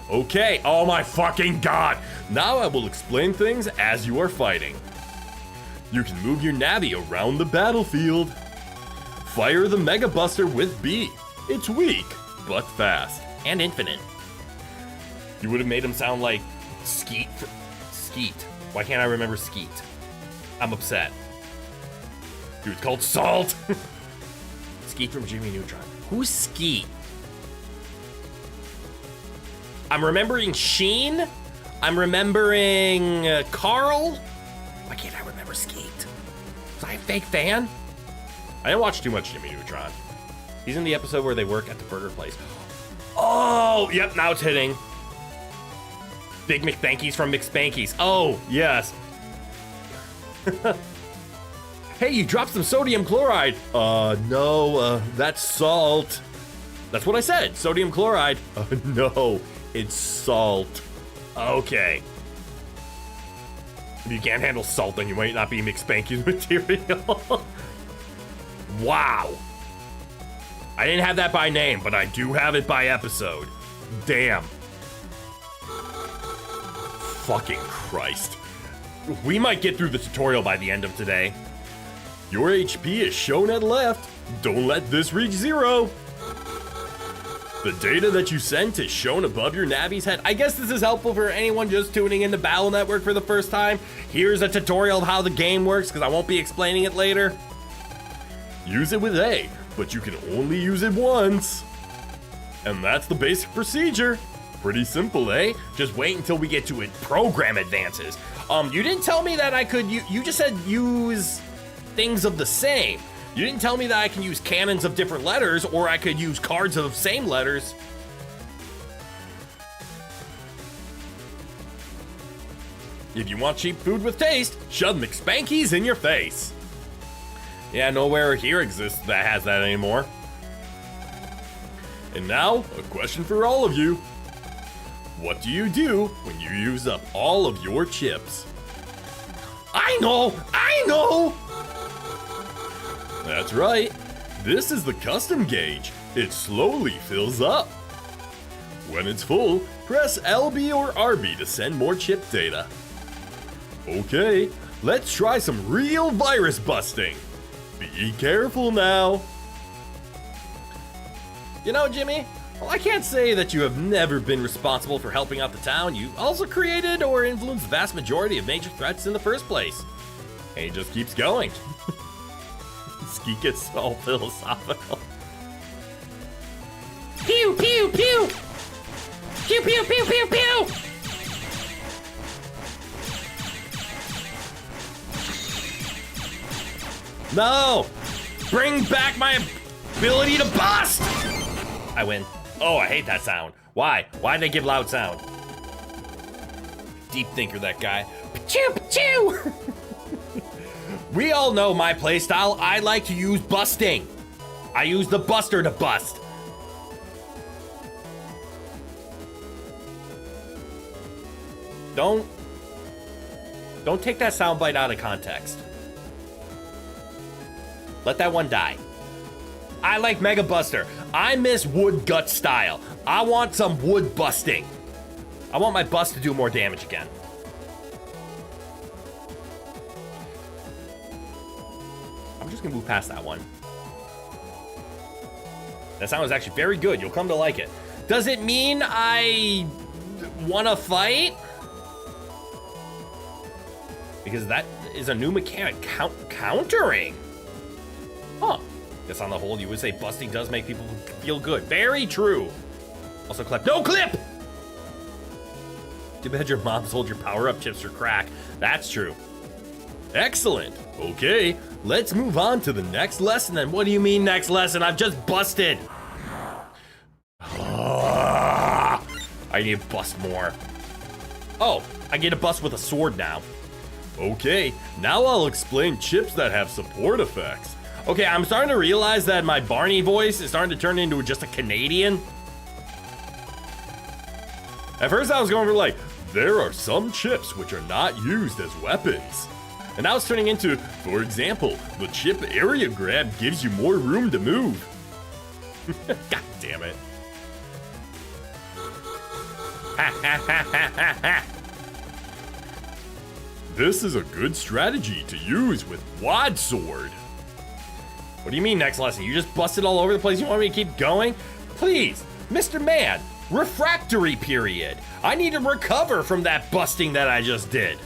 Okay, oh my fucking god. Now I will explain things as you are fighting. You can move your Navi around the battlefield. Fire the Mega Buster with B. It's weak, but fast. And infinite. You would have made him sound like Skeet. Skeet. Why can't I remember Skeet? I'm upset. Dude, it's called Salt. Skeet from Jimmy Neutron. Who's Skeet? I'm remembering Sheen. I'm remembering Carl. Why can't I remember Skeet? Was I a fake fan? I didn't watch too much Jimmy Neutron. He's in the episode where they work at the burger place. Oh, yep, now it's hitting. Big McBankies from McSpankies. Oh, yes. Hey, you dropped some sodium chloride. No, that's salt. That's what I said, sodium chloride. No, it's salt. Okay. If you can't handle salt, then you might not be McSpanky's material. Wow. I didn't have that by name, but I do have it by episode. Damn. Fucking Christ. We might get through the tutorial by the end of today. Your HP is shown at left. Don't let this reach 0. The data that you sent is shown above your Navi's head. I guess this is helpful for anyone just tuning in to Battle Network for the first time. Here's a tutorial of how the game works, because I won't be explaining it later. Use it with A, but you can only use it once. And that's the basic procedure. Pretty simple, eh? Just wait until we get to it. Program advances. You didn't tell me that I could, you just said use things of the same. You didn't tell me that I can use cannons of different letters, or I could use cards of same letters. If you want cheap food with taste, shove McSpankies in your face. Yeah, nowhere here exists that has that anymore. And now, a question for all of you. What do you do when you use up all of your chips? I know! That's right. This is the custom gauge. It slowly fills up. When it's full, press LB or RB to send more chip data. Okay, let's try some real virus busting. Be careful now. You know, Jimmy, well, I can't say that you have never been responsible for helping out the town. You also created or influenced the vast majority of major threats in the first place. And he just keeps going. Ski gets all philosophical. Pew, pew, pew! Pew, pew, pew, pew, pew! No! Bring back my ability to bust! I win. Oh, I hate that sound. Why? Why'd they give loud sound? Deep thinker, that guy. Pew, pew! We all know my playstyle. I like to use busting. I use the buster to bust. Don't take that soundbite out of context. Let that one die. I like Mega Buster. I miss wood gut style. I want some wood busting. I want my bust to do more damage again. I'm just gonna move past that one. That sound was actually very good. You'll come to like it. Does it mean I wanna fight? Because that is a new mechanic. Countering. Huh. Guess on the whole, you would say busting does make people feel good. Very true. Also clip. No clip! Too bad your mom sold your power-up chips for crack. That's true. Excellent. Okay, let's move on to the next lesson then. What do you mean next lesson? I've just busted. I need to bust more. Oh, I get to bust with a sword now. Okay, now I'll explain chips that have support effects. Okay, I'm starting to realize that my Barney voice is starting to turn into just a Canadian. At first I was going for like, there are some chips which are not used as weapons. And now it's turning into, for example, the chip area grab gives you more room to move. God damn it. This is a good strategy to use with Wad Sword. What do you mean next lesson? You just busted all over the place. You want me to keep going? Please, Mr. Man, refractory period. I need to recover from that busting that I just did.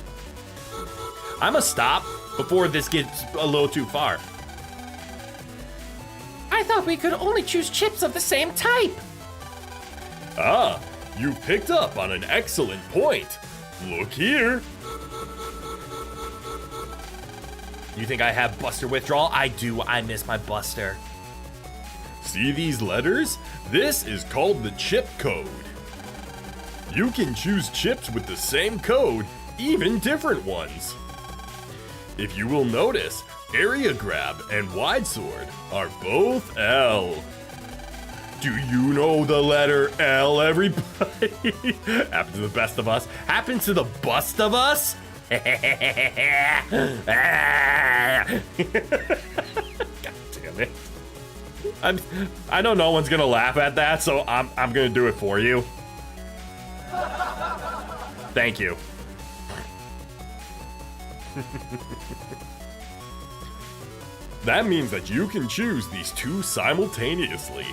I'ma stop before this gets a little too far. I thought we could only choose chips of the same type. Ah, you picked up on an excellent point. Look here. You think I have Buster withdrawal? I do. I miss my Buster. See these letters? This is called the chip code. You can choose chips with the same code, even different ones. If you will notice, Area Grab and Wide Sword are both L. Do you know the letter L, everybody? Happens to the best of us. Happens to the bust of us? God damn it. I know no one's gonna laugh at that, so I'm gonna do it for you. Thank you. That means that you can choose these two simultaneously.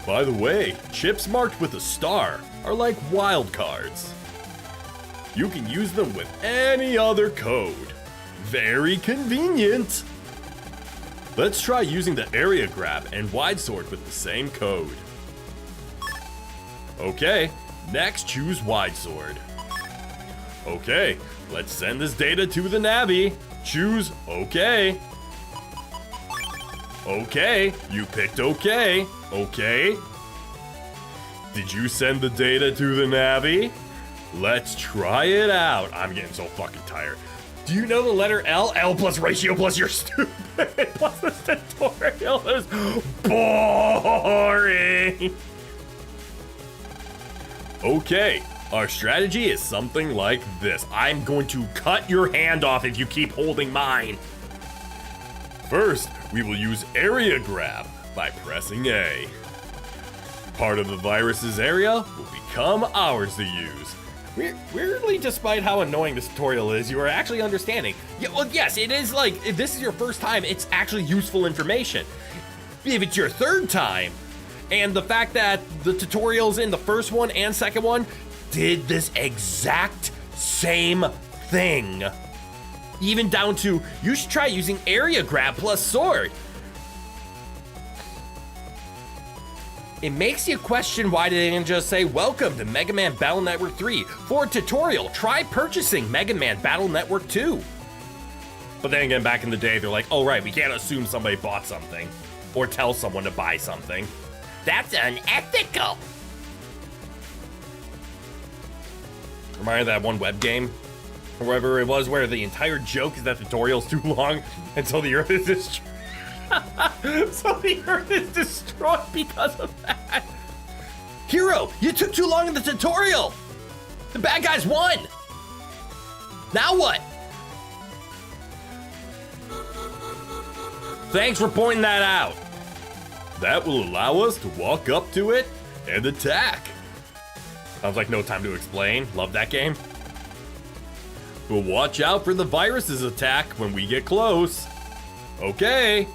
By the way, chips marked with a star are like wild cards. You can use them with any other code. Very convenient. Let's try using the Area Grab and Wide Sword with the same code. Okay, next choose Wide Sword. Okay, let's send this data to the Navi. Choose OK. Okay, you picked OK. Okay. Did you send the data to the Navi? Let's try it out. I'm getting so fucking tired. Do you know the letter L? L plus ratio plus you're stupid. Plus the tutorial is boring. Okay, our strategy is something like this. I'm going to cut your hand off if you keep holding mine. First, we will use Area Grab by pressing A. Part of the virus's area will become ours to use. Weirdly, despite how annoying this tutorial is, you are actually understanding. Yeah, well, yes, it is like, if this is your first time, it's actually useful information. If it's your third time, and the fact that the tutorials in the first one and second one did this exact same thing. Even down to, you should try using Area Grab plus Sword. It makes you question why they didn't just say, welcome to Mega Man Battle Network 3. For a tutorial, try purchasing Mega Man Battle Network 2. But then again, back in the day, they're like, oh right, we can't assume somebody bought something. Or tell someone to buy something. That's unethical. Remind me of that one web game, or whatever it was, where the entire joke is that the tutorial's too long until the Earth is destroyed. So the Earth is destroyed because of that. Hero, you took too long in the tutorial. The bad guys won. Now what? Thanks for pointing that out. That will allow us to walk up to it and attack. Sounds like no time to explain. Love that game. We'll watch out for the virus's attack when we get close. Okay.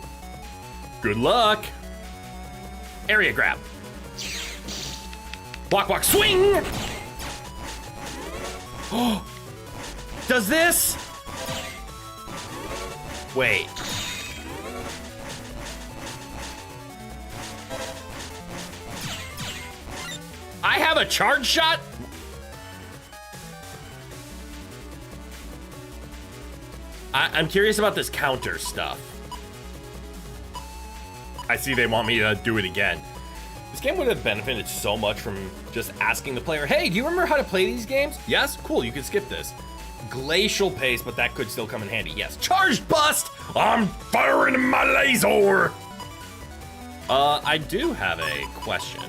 Good luck. Area Grab. Walk, walk, swing! Oh! Does this? Wait. I have a charge shot? I'm curious about this counter stuff. I see they want me to do it again. This game would have benefited so much from just asking the player, hey, do you remember how to play these games? Yes? Cool, you can skip this. Glacial pace, but that could still come in handy. Yes. Charged bust! I'm firing my laser! I do have a question.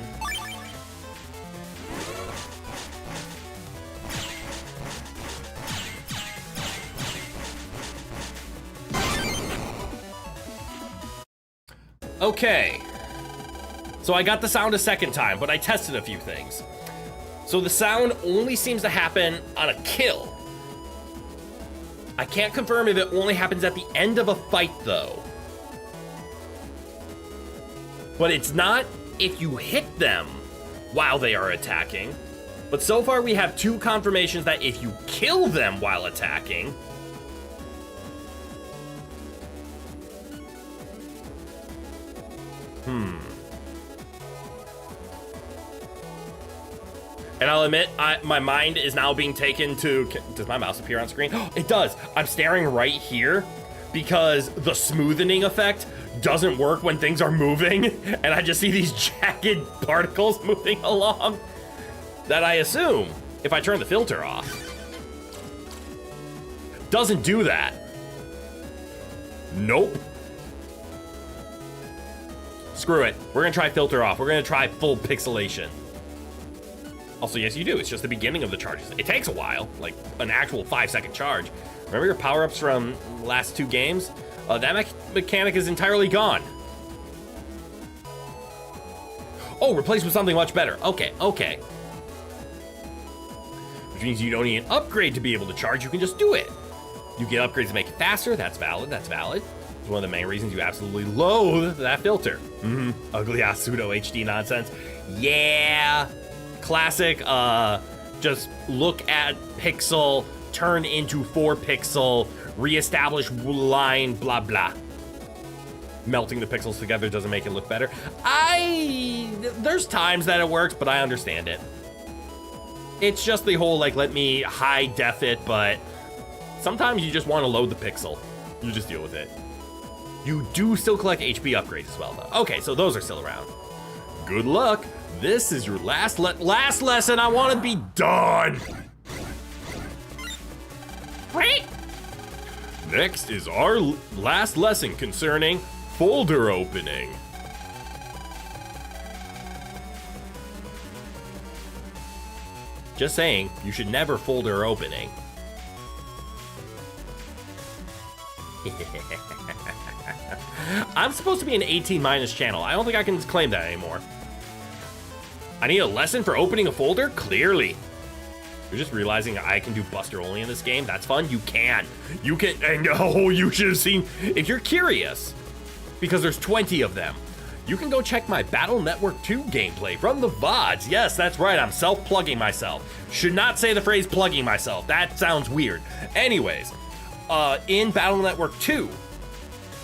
Okay, so I got the sound a second time, but I tested a few things. So the sound only seems to happen on a kill. I can't confirm if it only happens at the end of a fight though. But it's not if you hit them while they are attacking. But so far we have two confirmations that if you kill them while attacking, And I'll admit, my mind is now being taken to... Does my mouse appear on screen? It does. I'm staring right here because the smoothing effect doesn't work when things are moving. And I just see these jagged particles moving along that I assume, if I turn the filter off, doesn't do that. Nope. Screw it. We're going to try filter off. We're going to try full pixelation. Also, yes, you do. It's just the beginning of the charges. It takes a while, like an actual 5-second charge. Remember your power-ups from the last 2 games? That mechanic is entirely gone. Oh, replaced with something much better. Okay. Which means you don't need an upgrade to be able to charge. You can just do it. You get upgrades to make it faster. That's valid. It's one of the main reasons you absolutely loathe that filter. Ugly ass pseudo HD nonsense. Yeah. Classic, just look at pixel, turn into 4 pixel, reestablish line, blah, blah. Melting the pixels together doesn't make it look better. There's times that it works, but I understand it. It's just the whole, like, let me high def it, but sometimes you just want to load the pixel. You just deal with it. You do still collect HP upgrades as well, though. Okay, so those are still around. Good luck. This is your last lesson. I want to be done. Wait. Next is our last lesson concerning folder opening. Just saying, you should never folder opening. I'm supposed to be an 18- channel. I don't think I can claim that anymore. I need a lesson for opening a folder? Clearly. You're just realizing I can do Buster only in this game? That's fun? You can, and you should have seen, if you're curious, because there's 20 of them, you can go check my Battle Network 2 gameplay from the VODs. Yes, that's right, I'm self-plugging myself. Should not say the phrase plugging myself. That sounds weird. Anyways, in Battle Network 2,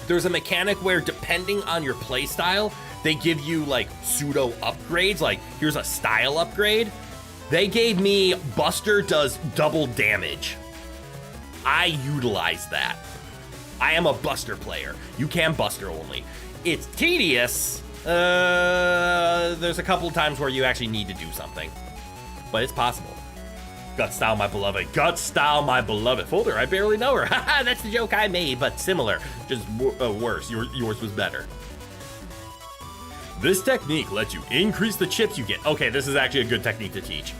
there's a mechanic where depending on your playstyle, they give you like pseudo upgrades, like here's a style upgrade. They gave me Buster does double damage. I utilize that. I am a Buster player. You can Buster only. It's tedious. There's a couple of times where you actually need to do something, but it's possible. Gut style, my beloved. Gut style, my beloved. Folder, I barely know her. Haha, that's the joke I made, but similar. Just worse. Yours was better. This technique lets you increase the chips you get. Okay, this is actually a good technique to teach.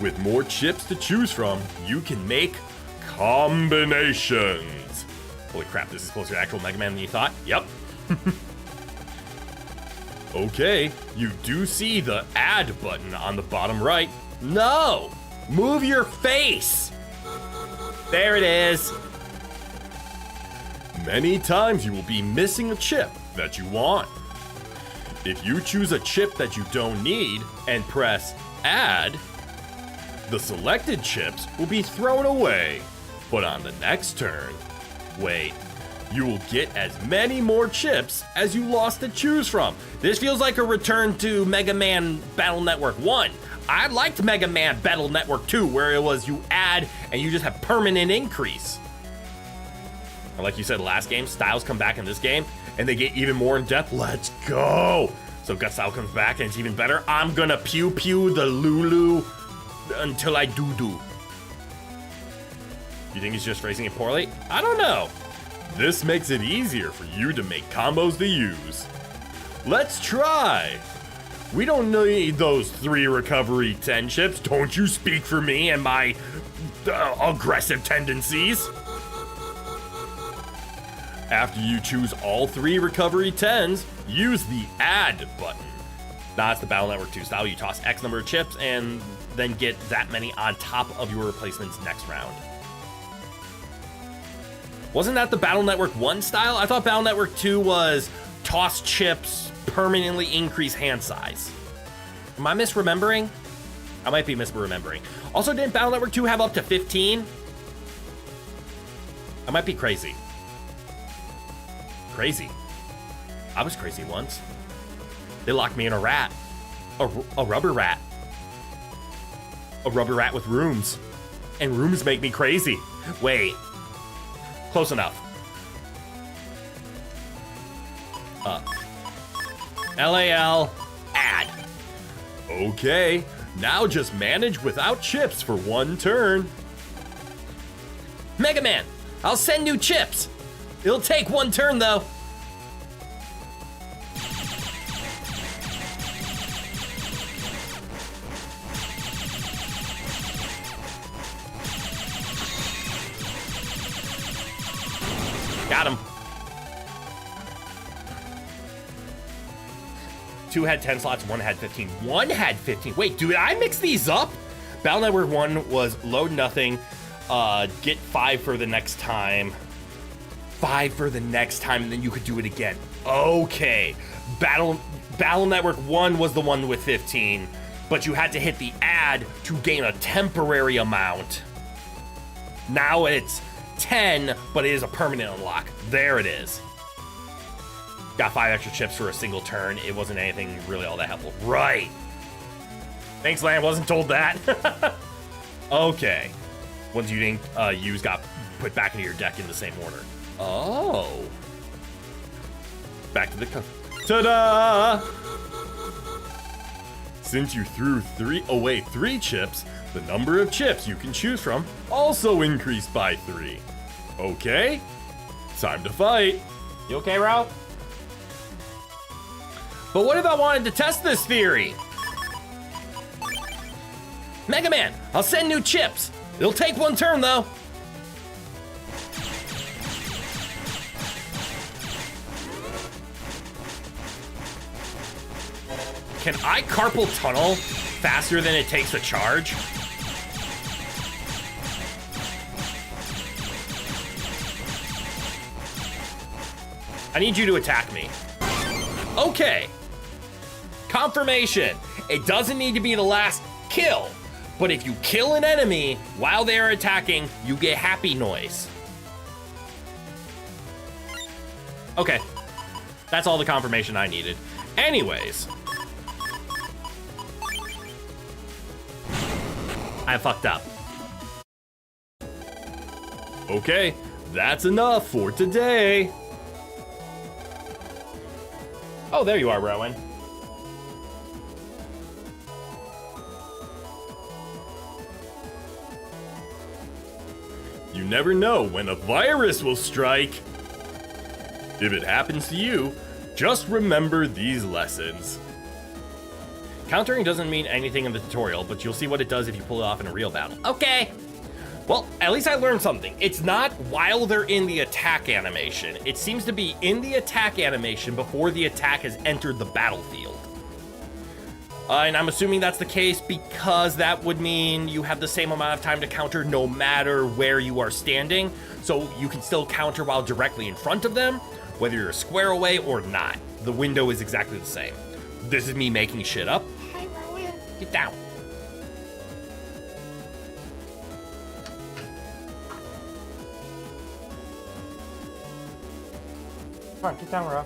With more chips to choose from, you can make combinations. Holy crap, this is closer to actual Mega Man than you thought. Yep. Okay, you do see the add button on the bottom right. No! Move your face! There it is. Many times you will be missing a chip that you want. If you choose a chip that you don't need and press add, the selected chips will be thrown away. But on the next turn, wait, you will get as many more chips as you lost to choose from. This feels like a return to Mega Man Battle Network 1. I liked Mega Man Battle Network 2, where it was you add and you just have permanent increase. And like you said last game, styles come back in this game and they get even more in depth. Let's go. So Gut Style comes back and it's even better. I'm gonna pew pew the Lulu until I do. You think he's just phrasing it poorly? I don't know. This makes it easier for you to make combos to use. Let's try. We don't need those 3 recovery 10 chips. Don't you speak for me and my aggressive tendencies. After you choose all 3 recovery 10s, use the add button. That's the Battle Network 2 style. You toss X number of chips and then get that many on top of your replacements next round. Wasn't that the Battle Network 1 style? I thought Battle Network 2 was toss chips, permanently increase hand size. Am I misremembering? I might be misremembering. Also, didn't Battle Network 2 have up to 15? I might be crazy. I was crazy once. They locked me in a rat. A rubber rat. A rubber rat with rooms. And rooms make me crazy. Wait. Close enough. LAL. Add. Okay. Now just manage without chips for 1 turn. Mega Man, I'll send new chips. It'll take 1 turn though. Got him. 2 had 10 slots, 1 had 15. 1 had 15. Wait, did I mix these up? Battle Network 1 was load nothing, get 5 for the next time. 5 for the next time, and then you could do it again. Okay. Battle Network 1 was the one with 15, but you had to hit the add to gain a temporary amount. Now it's 10, but it is a permanent unlock. There it is. Got 5 extra chips for a single turn. It wasn't anything really all that helpful. Right. Thanks, Lan. Wasn't told that. Okay. Ones you didn't use got put back into your deck in the same order. Oh. Back to the ta-da! Since you threw 3 chips, the number of chips you can choose from also increased by 3. Okay. Time to fight. You okay, Ralph? But what if I wanted to test this theory? Mega Man, I'll send new chips. It'll take 1 turn though. Can I carpal tunnel faster than it takes to charge? I need you to attack me. Okay. Confirmation. It doesn't need to be the last kill, but if you kill an enemy while they are attacking, you get happy noise. Okay. That's all the confirmation I needed. Anyways. I fucked up. Okay, that's enough for today. Oh, there you are, Rowan. You never know when a virus will strike. If it happens to you, just remember these lessons. Countering doesn't mean anything in the tutorial, but you'll see what it does if you pull it off in a real battle. Okay. Well, at least I learned something. It's not while they're in the attack animation. It seems to be in the attack animation before the attack has entered the battlefield. And I'm assuming that's the case because that would mean you have the same amount of time to counter no matter where you are standing. So you can still counter while directly in front of them, whether you're a square away or not. The window is exactly the same. This is me making shit up. Hi, Rowan. Get down. Come on, get down, Rob.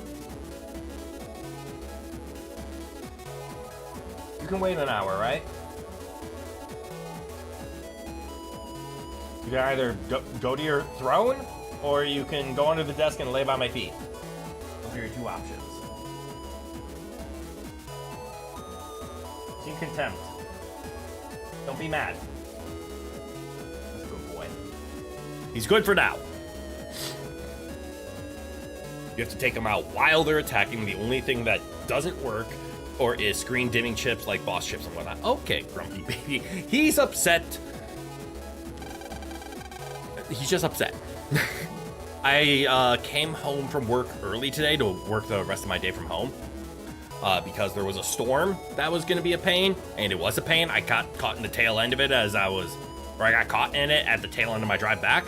You can wait an hour, right? You can either go to your throne, or you can go under the desk and lay by my feet. Those are your 2 options. Seem contempt. Don't be mad. That's a good boy. He's good for now. You have to take them out while they're attacking. The only thing that doesn't work or is screen dimming chips like boss chips and whatnot. Okay, grumpy baby. He's upset. He's just upset. I came home from work early today to work the rest of my day from home because there was a storm that was going to be a pain, and it was a pain. I got caught in the tail end of it I got caught in it at the tail end of my drive back.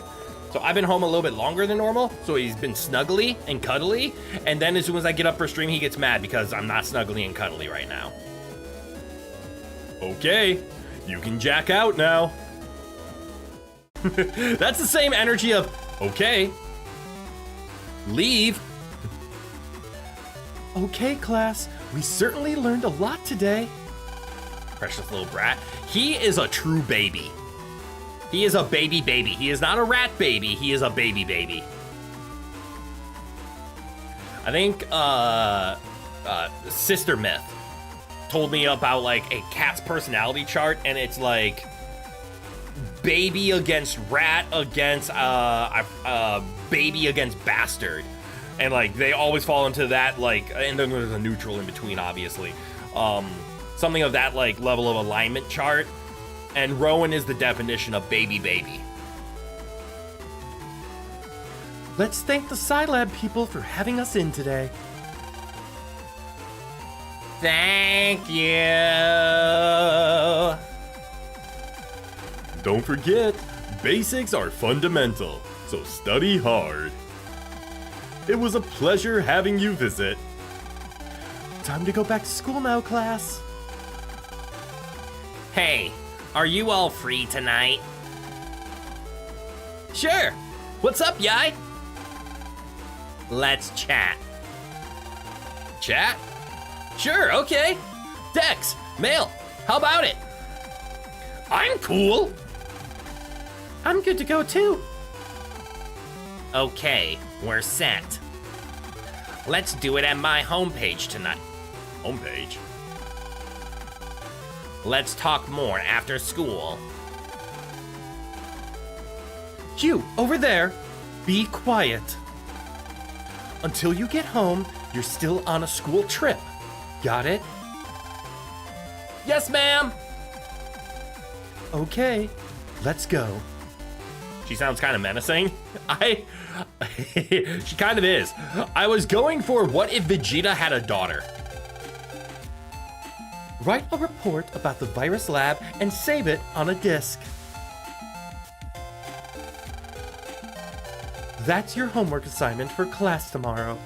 So I've been home a little bit longer than normal, so he's been snuggly and cuddly, and then as soon as I get up for stream, he gets mad because I'm not snuggly and cuddly right now. Okay, you can jack out now. That's the same energy of, okay, leave. Okay, class, we certainly learned a lot today. Precious little brat. He is a true baby. He is a baby baby. He is not a rat baby. He is a baby baby. I think Sister Myth told me about like a cat's personality chart, and it's like baby against rat against baby against bastard, and like they always fall into that, like, and then there's a neutral in between, obviously. Something of that like level of alignment chart, and Rowan is the definition of baby baby. Let's thank the Scilab people for having us in today. Thank you. Don't forget, basics are fundamental, so study hard. It was a pleasure having you visit. Time to go back to school now, class. Hey, are you all free tonight? Sure. What's up, Yai? Let's chat. Chat? Sure, okay. Dex, Mail, how about it? I'm cool. I'm good to go too. Okay, we're set. Let's do it at my homepage tonight. Homepage? Let's talk more after school. You, over there, be quiet. Until you get home, you're still on a school trip. Got it? Yes, ma'am. Okay, let's go. She sounds kind of menacing. She kind of is. I was going for what if Vegeta had a daughter? Write a report about the virus lab and save it on a disk. That's your homework assignment for class tomorrow.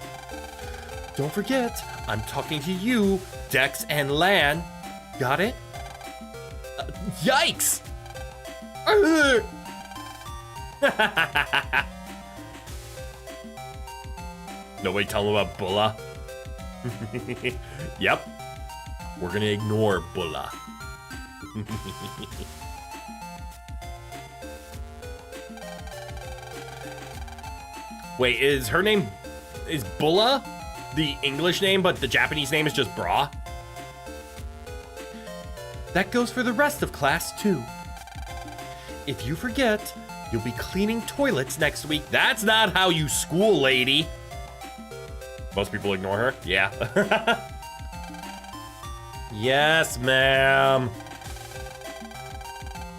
Don't forget, I'm talking to you, Dex and Lan. Got it? Yikes! Nobody tell him about Bulla? Yep. We're gonna ignore Bulla. Wait, is her name... Is Bulla the English name, but the Japanese name is just Bra? That goes for the rest of class, too. If you forget, you'll be cleaning toilets next week. That's not how you school, lady. Most people ignore her? Yeah. Yes, ma'am.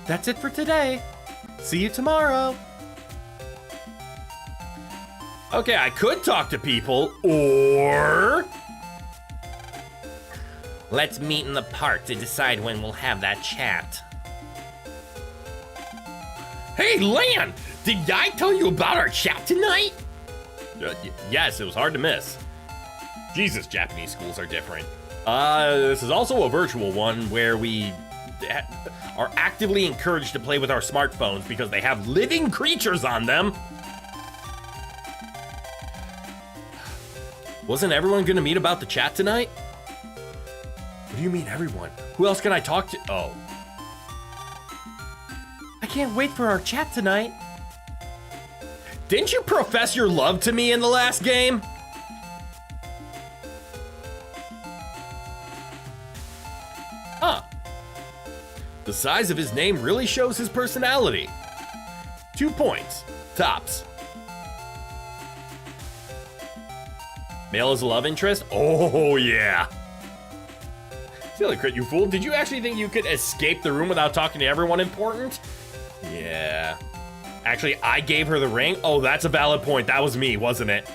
That's it for today. See you tomorrow. Okay, I could talk to people, or... Let's meet in the park to decide when we'll have that chat. Hey, Lan! Did I tell you about our chat tonight? Yes, it was hard to miss. Jesus, Japanese schools are different. This is also a virtual one where we are actively encouraged to play with our smartphones because they have living creatures on them. Wasn't everyone gonna meet about the chat tonight? What do you mean, everyone? Who else can I talk to? Oh. I can't wait for our chat tonight. Didn't you profess your love to me in the last game? Huh. The size of his name really shows his personality. 2 points. Tops. Male is a love interest? Oh, yeah. Silly crit, you fool. Did you actually think you could escape the room without talking to everyone important? Yeah. Actually, I gave her the ring. Oh, that's a valid point. That was me, wasn't it?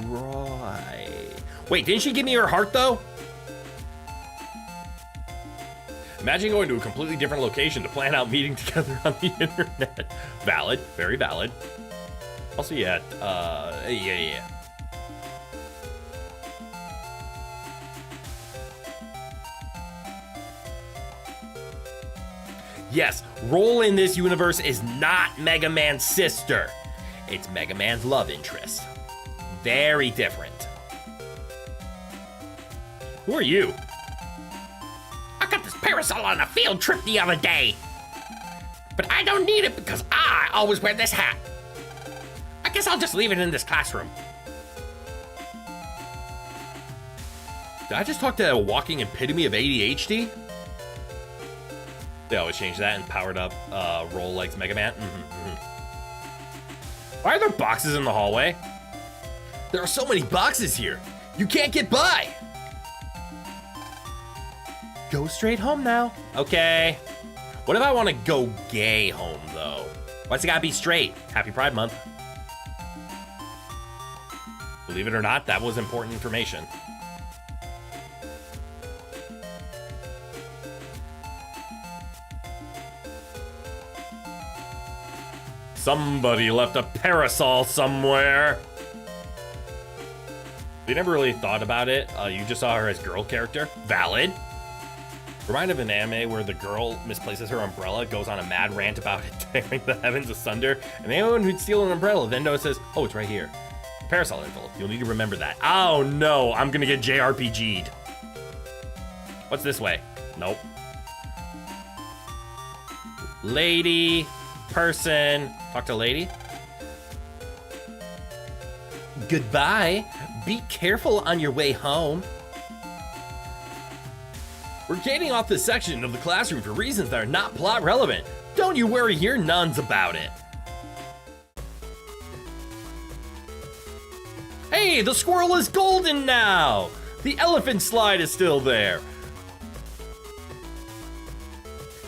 Right. Wait, didn't she give me her heart, though? Imagine going to a completely different location to plan out meeting together on the internet. Valid. Very valid. Also, yeah. Yeah. Yes, Roll in this universe is not Mega Man's sister. It's Mega Man's love interest. Very different. Who are you? I got this parasol on a field trip the other day. But I don't need it because I always wear this hat. I guess I'll just leave it in this classroom. Did I just talk to a walking epitome of ADHD? They always change that and powered up roll like Mega Man. Why are there boxes in the hallway? There are so many boxes here. You can't get by. Go straight home now. Okay. What if I want to go gay home, though? Why's it gotta be straight? Happy Pride Month. Believe it or not, that was important information. Somebody left a parasol somewhere. They never really thought about it. You just saw her as girl character. Valid. Remind of an anime where the girl misplaces her umbrella, goes on a mad rant about it, tearing the heavens asunder, and anyone who'd steal an umbrella then notices, oh, it's right here. Parasol envelope. You'll need to remember that. Oh no, I'm gonna get JRPG'd. What's this way? Nope. Lady, person. Talk to lady. Goodbye. Be careful on your way home. We're getting off this section of the classroom for reasons that are not plot relevant. Don't you worry your nuns about it. Hey, the squirrel is golden now! The elephant slide is still there.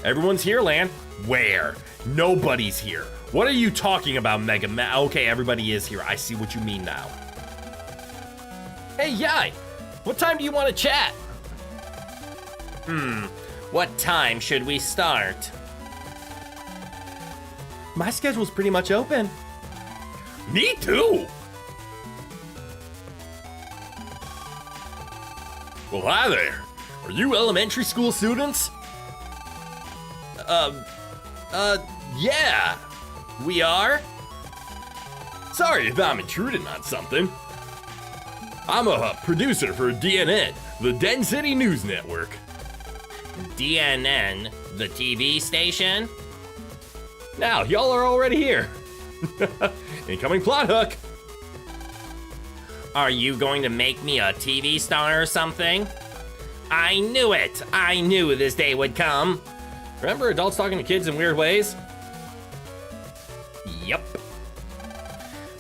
Everyone's here, Lan. Where? Nobody's here. What are you talking about, Mega Man? Okay, everybody is here. I see what you mean now. Hey, Yai! What time do you want to chat? What time should we start? My schedule's pretty much open. Me too! Well, hi there. Are you elementary school students? Yeah. We are? Sorry if I'm intruding on something. I'm a producer for DNN, the Den City News Network. DNN, the TV station? Now, y'all are already here. Incoming plot hook. Are you going to make me a TV star or something? I knew it! I knew this day would come. Remember adults talking to kids in weird ways? Yup.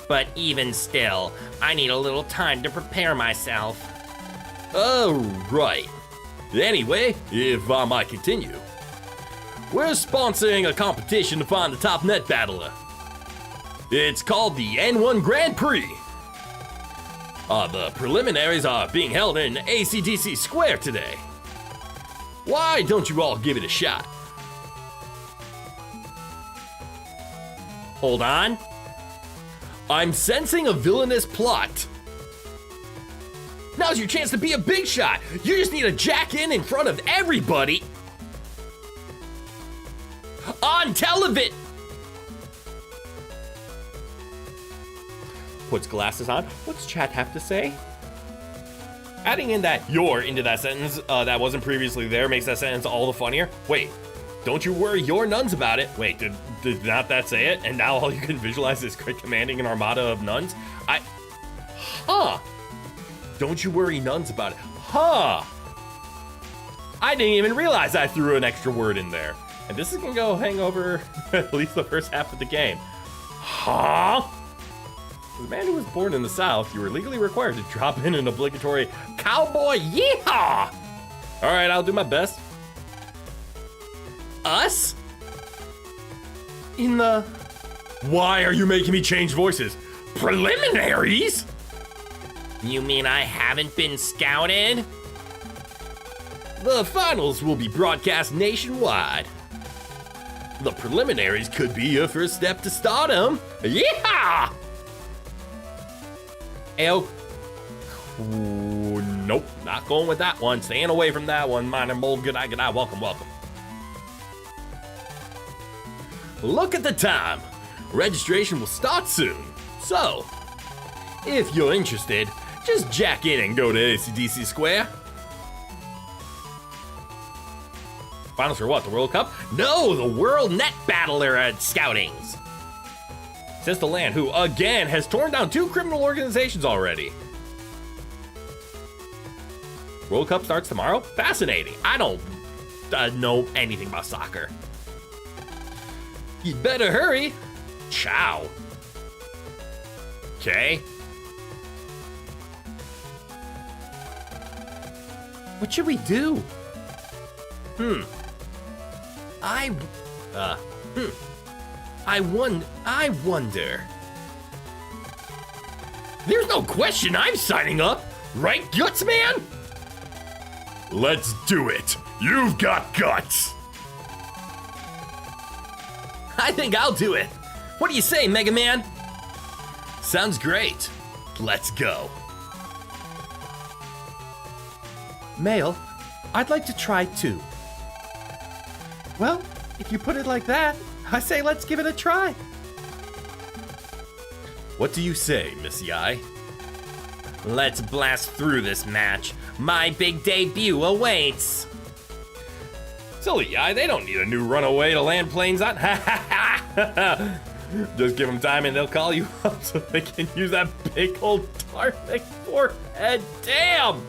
But even still, I need a little time to prepare myself. Oh, right. Anyway, if I might continue. We're sponsoring a competition to find the top net battler. It's called the N1 Grand Prix. The preliminaries are being held in ACDC Square today. Why don't you all give it a shot? Hold on. I'm sensing a villainous plot. Now's your chance to be a big shot. You just need to jack in front of everybody. On television. Puts glasses on. What's chat have to say? Adding in that "you're" into that sentence that wasn't previously there makes that sentence all the funnier. Wait, don't you worry your nuns about it. Wait, did not that say it? And now all you can visualize is commanding an armada of nuns? Don't you worry nuns about it. I didn't even realize I threw an extra word in there. And this is gonna go hang over at least the first half of the game. As a man who was born in the South, you were legally required to drop in an obligatory cowboy yeehaw! Alright, I'll do my best. Us? In the... Why are you making me change voices? Preliminaries? You mean I haven't been scouted? The finals will be broadcast nationwide. The preliminaries could be your first step to stardom. Yeehaw! Ayo. Ooh, nope, not going with that one. Staying away from that one. Minor mold, good eye, welcome, welcome. Look at the time. Registration will start soon. So, if you're interested, just jack in and go to AC/DC Square. Finals for what, the World Cup? No, the World Net Battler at Scoutings. Says the land who, again, has torn down 2 criminal organizations already. World Cup starts tomorrow? Fascinating. I don't know anything about soccer. You'd better hurry. Ciao. Okay. What should we do? I wonder. There's no question I'm signing up, right, Guts Man? Let's do it. You've got guts. I think I'll do it. What do you say, Mega Man? Sounds great. Let's go. Mail, I'd like to try too. Well, if you put it like that, I say let's give it a try. What do you say, Miss Yai? Let's blast through this match. My big debut awaits. Silly Yai, they don't need a new runaway to land planes on. Just give them time and they'll call you up so they can use that big old Tarnic forehead. Damn!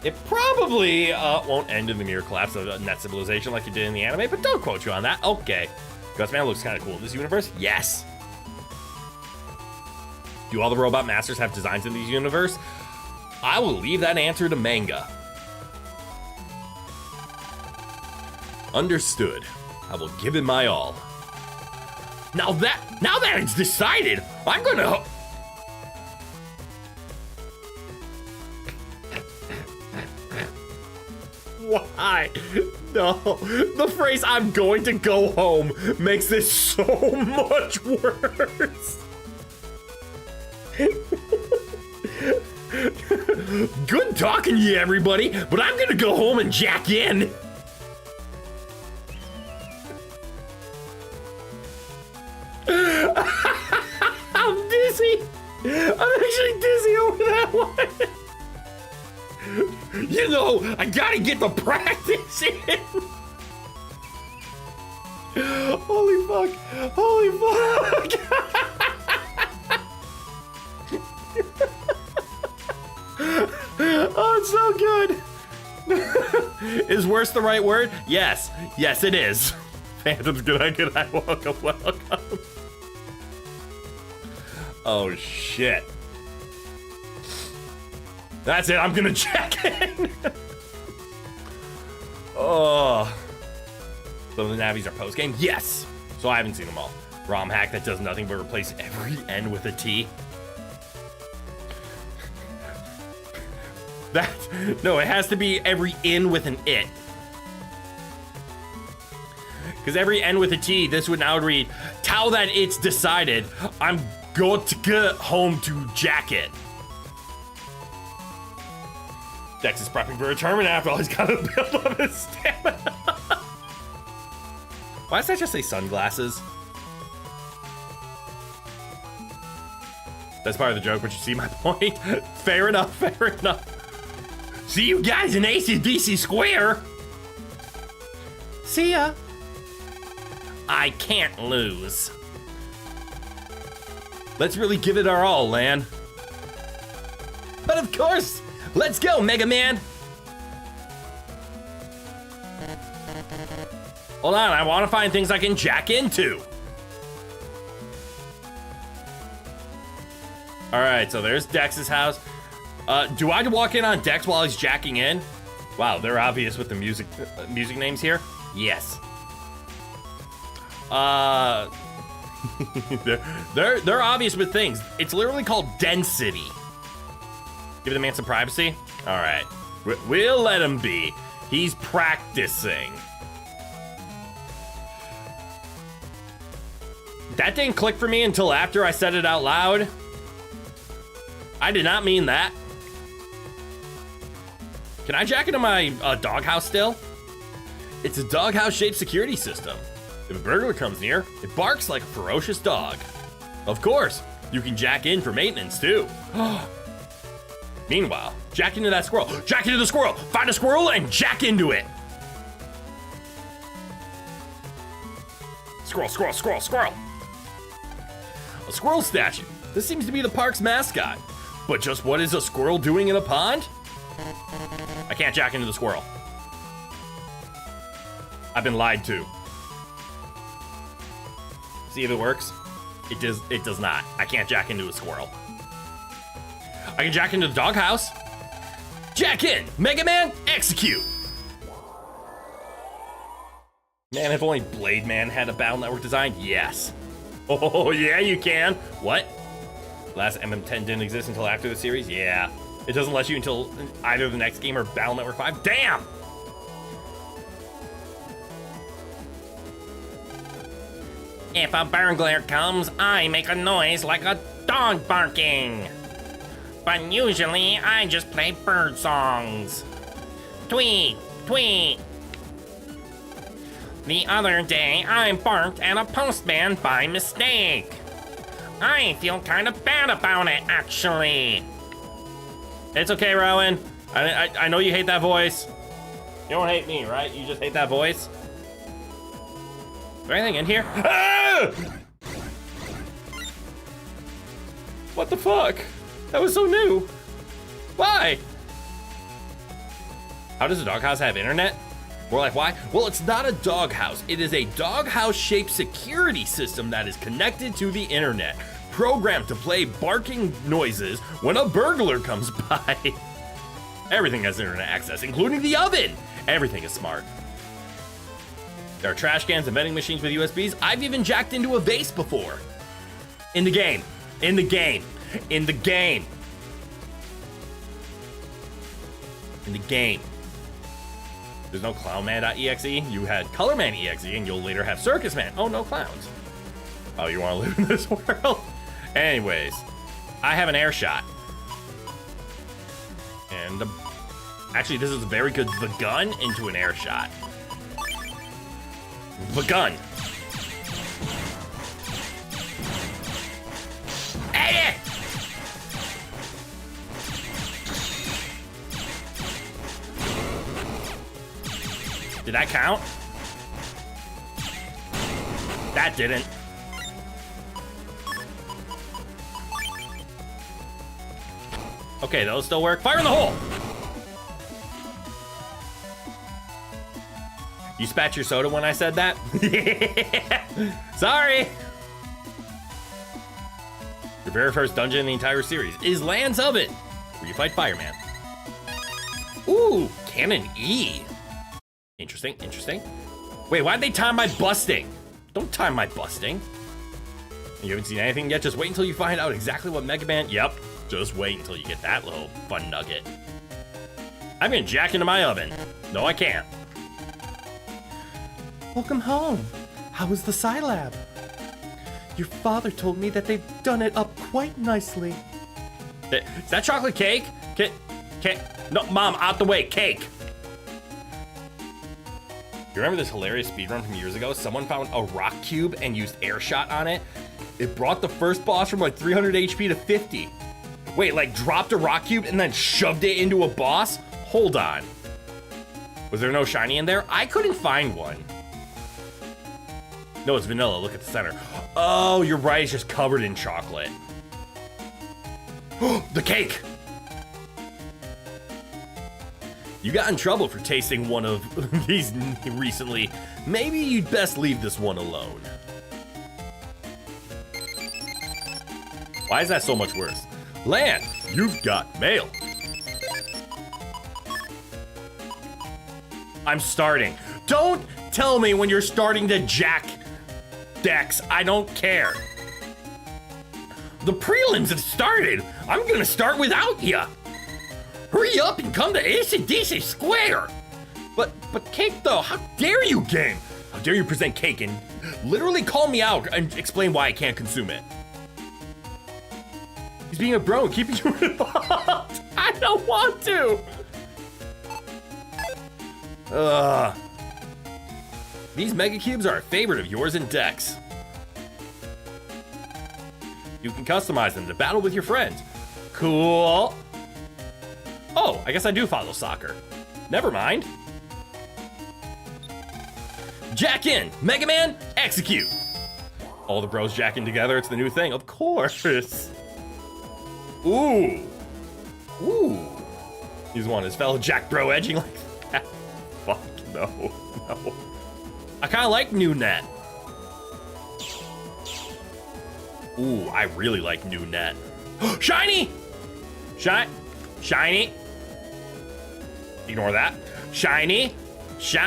It probably won't end in the mere collapse of net civilization like it did in the anime, but don't quote you on that. Okay. Gusman looks kind of cool in this universe. Yes. Do all the robot masters have designs in these universe? I will leave that answer to manga. Understood. I will give it my all. Now that it's decided, I'm gonna. Why? No. The phrase "I'm going to go home" makes this so much worse. Good talking to you, everybody, but I'm gonna go home and jack in. I'm dizzy. I'm actually dizzy over that one. You know, I gotta get the practice in. Holy fuck. Holy fuck. Oh, it's so good. Is worse the right word? Yes. Yes, it is. Phantom's good night, welcome. Oh, shit. That's it, I'm gonna check in. Oh. So the Navis are post-game? Yes. So I haven't seen them all. ROM hack that does nothing but replace every N with a T. No, it has to be every in with an it. Because every N with a T, this would now read, "Tell that it's decided, I'm going to get home to jack it." Dex is prepping for a tournament after all. He's got to build up his stamina. Why does that just say sunglasses? That's part of the joke, but you see my point? Fair enough, fair enough. See you guys in AC/DC Square. See ya. I can't lose. Let's really give it our all, Lan. But of course, let's go, Mega Man. Hold on, I want to find things I can jack into. All right, so there's Dex's house. Do I walk in on Dex while he's jacking in? Wow, they're obvious with the music names here. Yes. they're obvious with things. It's literally called Density. Give the man some privacy. All right, we'll let him be. He's practicing. That didn't click for me until after I said it out loud. I did not mean that. Can I jack into my doghouse still? It's a doghouse-shaped security system. If a burglar comes near, it barks like a ferocious dog. Of course, you can jack in for maintenance too. Meanwhile, jack into that squirrel. Jack into the squirrel. Find a squirrel and jack into it. Squirrel, squirrel, squirrel, squirrel. A squirrel statue. This seems to be the park's mascot. But just what is a squirrel doing in a pond? I can't jack into the squirrel. I've been lied to. See if it works? It does not. I can't jack into a squirrel. I can jack into the doghouse. Jack in! Mega Man, execute! Man, if only Blade Man had a Battle Network design, yes. Oh, yeah, you can. What? Last MM10 didn't exist until after the series? Yeah. It doesn't let you until either the next game or Battle Network 5? Damn! If a burglar comes, I make a noise like a dog barking. But usually, I just play bird songs. Tweet, tweet. The other day, I barked at a postman by mistake. I feel kind of bad about it, actually. It's okay, Rowan. I know you hate that voice. You don't hate me, right? You just hate that voice? Is there anything in here? Ah! What the fuck? That was so new. Why? How does a doghouse have internet? We're like, why? Well, it's not a doghouse. It is a doghouse-shaped security system that is connected to the internet, programmed to play barking noises when a burglar comes by. Everything has internet access, including the oven. Everything is smart. There are trash cans and vending machines with USBs. I've even jacked into a vase before. In the game. In the game. In the game. In the game. There's no Clownman.exe. You had Colorman.exe, and you'll later have Circus Man. Oh, no clowns. Oh, you want to live in this world? Anyways, I have an air shot. And actually, this is a very good the gun into an air shot. The gun. Hey! Did that count? That didn't. Okay, those still work. Fire in the hole! You spat your soda when I said that? Sorry! Your very first dungeon in the entire series is Land's Oven, where you fight Fireman. Ooh, Cannon E. Interesting, interesting. Wait, why'd they time my busting? Don't time my busting. You haven't seen anything yet? Just wait until you find out exactly what Mega Man... Yep, just wait until you get that little fun nugget. I'm gonna jack into my oven. No, I can't. Welcome home. How was the Scilab? Your father told me that they've done it up quite nicely. Is that chocolate cake? Cake? No, Mom, out the way, cake. You remember this hilarious speedrun from years ago? Someone found a rock cube and used air shot on it. It brought the first boss from like 300 HP to 50. Wait, like dropped a rock cube and then shoved it into a boss? Hold on. Was there no shiny in there? I couldn't find one. No, it's vanilla. Look at the center. Oh, you're right. It's just covered in chocolate. The cake! You got in trouble for tasting one of these recently. Maybe you'd best leave this one alone. Why is that so much worse? Lan, you've got mail. I'm starting. Don't tell me when you're starting to jack decks. I don't care. The prelims have started. I'm gonna start without ya. Hurry up and come to AC/DC Square. But Cake though, how dare you, game? How dare you present Cake and literally call me out and explain why I can't consume it? He's being a bro, keeping you involved. I don't want to. These Mega Cubes are a favorite of yours and Dex. You can customize them to battle with your friends. Cool. Oh, I guess I do follow soccer. Never mind. Jack in. Mega Man, execute. All the bros jacking together. It's the new thing. Of course. Ooh. Ooh. He's one his fellow Jack bro edging like that. Fuck no. No. I kind of like new net. Ooh, I really like new net. Shiny! Shiny. Ignore that. Shiny. Shiny.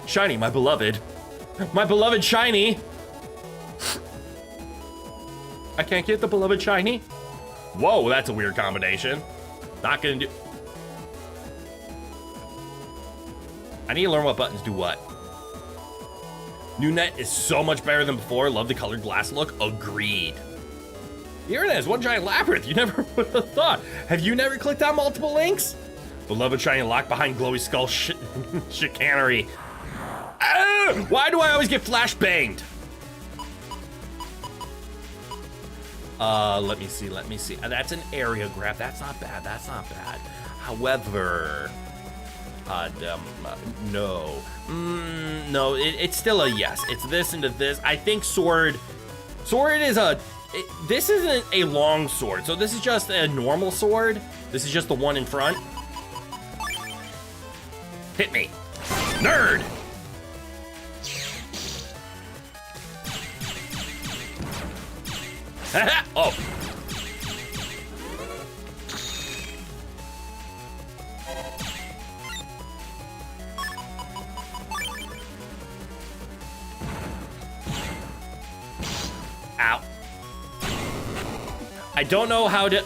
Shiny, my beloved. My beloved Shiny. I can't get the beloved Shiny. Whoa, that's a weird combination. Not gonna do... I need to learn what buttons do what. New net is so much better than before. Love the colored glass look. Agreed. The internet is one giant labyrinth. You never would have thought. Have you never clicked on multiple links? Beloved Shiny locked behind glowy skull chicanery. Ah, why do I always get flash banged? Let me see. That's an area grab. That's not bad. However, no. No, it's still a yes. It's this into this. I think sword is this isn't a long sword. So this is just a normal sword. This is just the one in front. Hit me. Nerd! Oh. Ow. I don't know how to...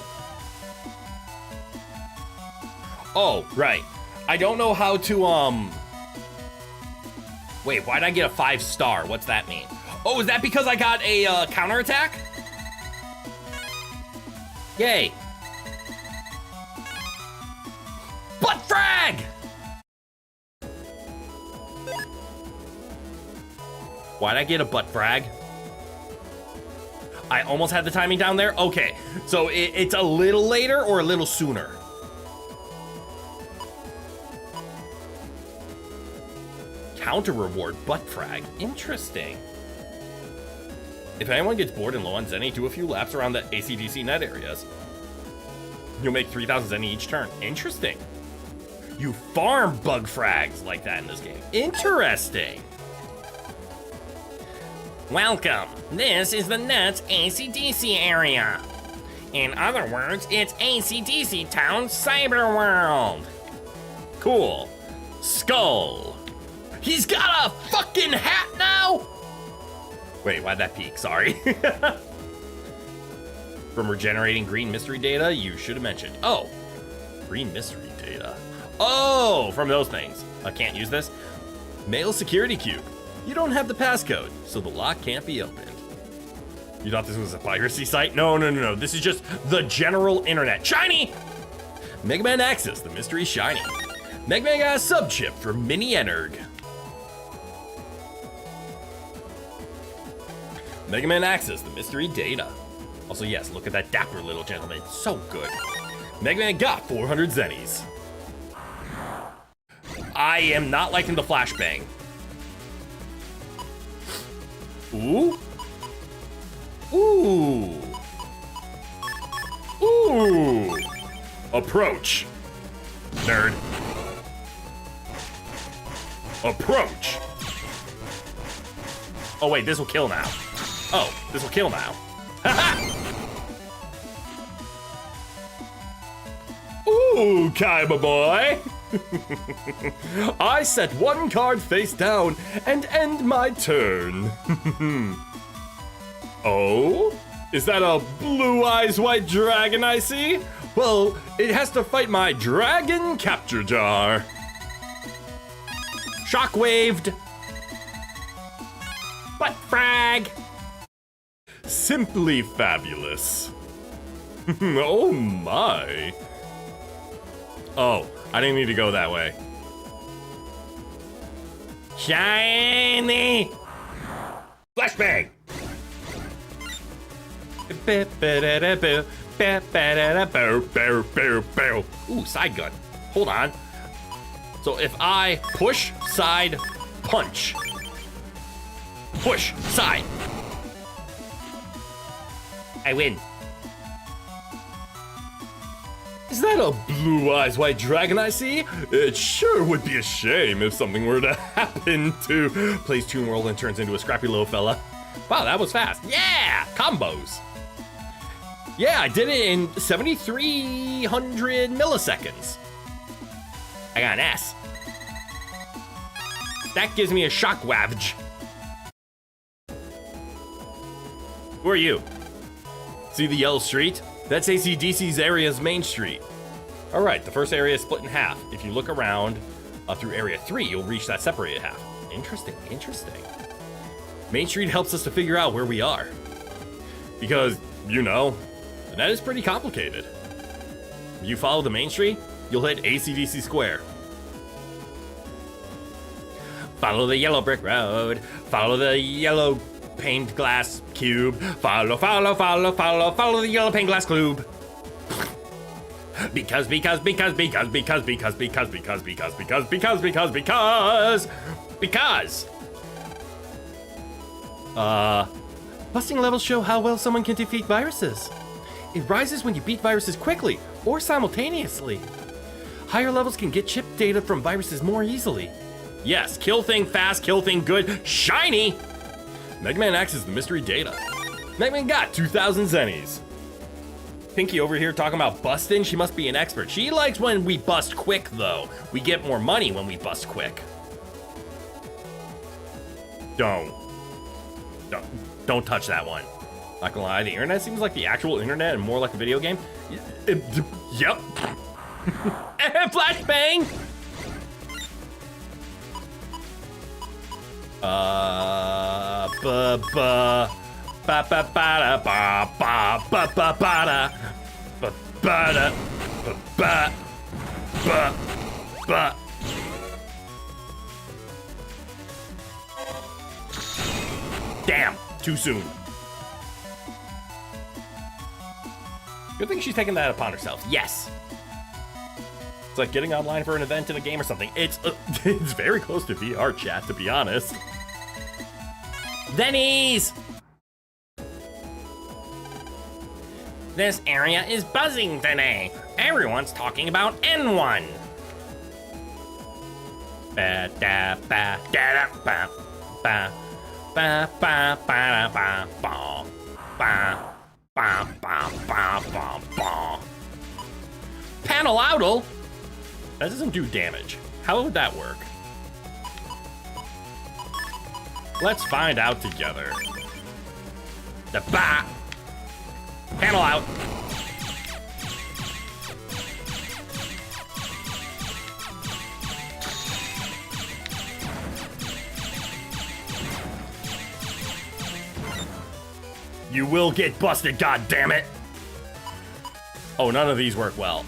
Oh, right. I don't know how to, Wait, why'd I get a 5-star? What's that mean? Oh, is that because I got a, counterattack? Yay. Butt frag! Why'd I get a butt frag? I almost had the timing down there. Okay, so it's a little later or a little sooner? Counter reward butt frag. Interesting. If anyone gets bored and low on Zenny, do a few laps around the ACDC net areas. You'll make 3,000 Zenny each turn. Interesting. You farm bug frags like that in this game. Interesting. Welcome. This is the net's ACDC area. In other words, it's ACDC Town Cyber World. Cool. Skull. He's got a fucking hat now? Wait, why'd that peak? Sorry. From regenerating green mystery data, you should have mentioned. Oh, green mystery data. Oh, from those things. I can't use this. Mail security cube. You don't have the passcode, so the lock can't be opened. You thought this was a piracy site? No. This is just the general internet. Shiny! Mega Man Access, the mystery shiny. Mega Man got a sub chip for Mini Energ. Mega Man Access, the mystery data. Also, yes, look at that dapper little gentleman. So good. Mega Man got 400 Zennies. I am not liking the flashbang. Ooh. Ooh. Ooh. Approach. Nerd. Approach. Oh, wait, this will kill now. Oh, this will kill now. Ooh, Kaiba boy. I set one card face down and end my turn. Oh? Is that a blue eyes white dragon I see? Well, it has to fight my dragon capture jar. Shockwaved. Butt frag. Simply fabulous. Oh my. Oh, I didn't need to go that way. Shiny! Flashbang! Ooh, side gun. Hold on. So if I push, side, punch. Push, side. I win. Is that a blue eyes white dragon I see? It sure would be a shame if something were to happen to plays Toon World and turns into a scrappy little fella. Wow, that was fast. Yeah, combos. Yeah, I did it in 7,300 milliseconds. I got an S. That gives me a shock wavage. Who are you? See the yellow street? That's AC/DC's area's main street. All right, the first area is split in half. If you look around through area 3, you'll reach that separated half. Interesting, interesting. Main Street helps us to figure out where we are. Because, you know, the net is pretty complicated. If you follow the Main Street, you'll hit AC/DC Square. Follow the yellow brick road. Follow the yellow pained glass cube. Follow the yellow pained glass cube. Because. Busting levels show how well someone can defeat viruses. It rises when you beat viruses quickly or simultaneously. Higher levels can get chip data from viruses more easily. Yes, kill thing fast, kill thing good, shiny! Mega Man accesses the mystery data. Mega Man got 2,000 zennies. Pinky over here talking about busting, she must be an expert. She likes when we bust quick though. We get more money when we bust quick. Don't touch that one. Not gonna lie, the internet seems like the actual internet and more like a video game. Yep. Flashbang! Damn, too soon. Good thing she's taking that upon herself. Yes. It's like getting online for an event in a game or something. It's very close to VR chat, to be honest. Denny's! This area is buzzing today. Everyone's talking about N1. Ba da ba da ba ba ba ba ba ba ba ba ba ba ba ba ba. Panel Oudle? That doesn't do damage. How would that work? Let's find out together. The ba. Panel out. You will get busted, goddammit. Oh, none of these work well.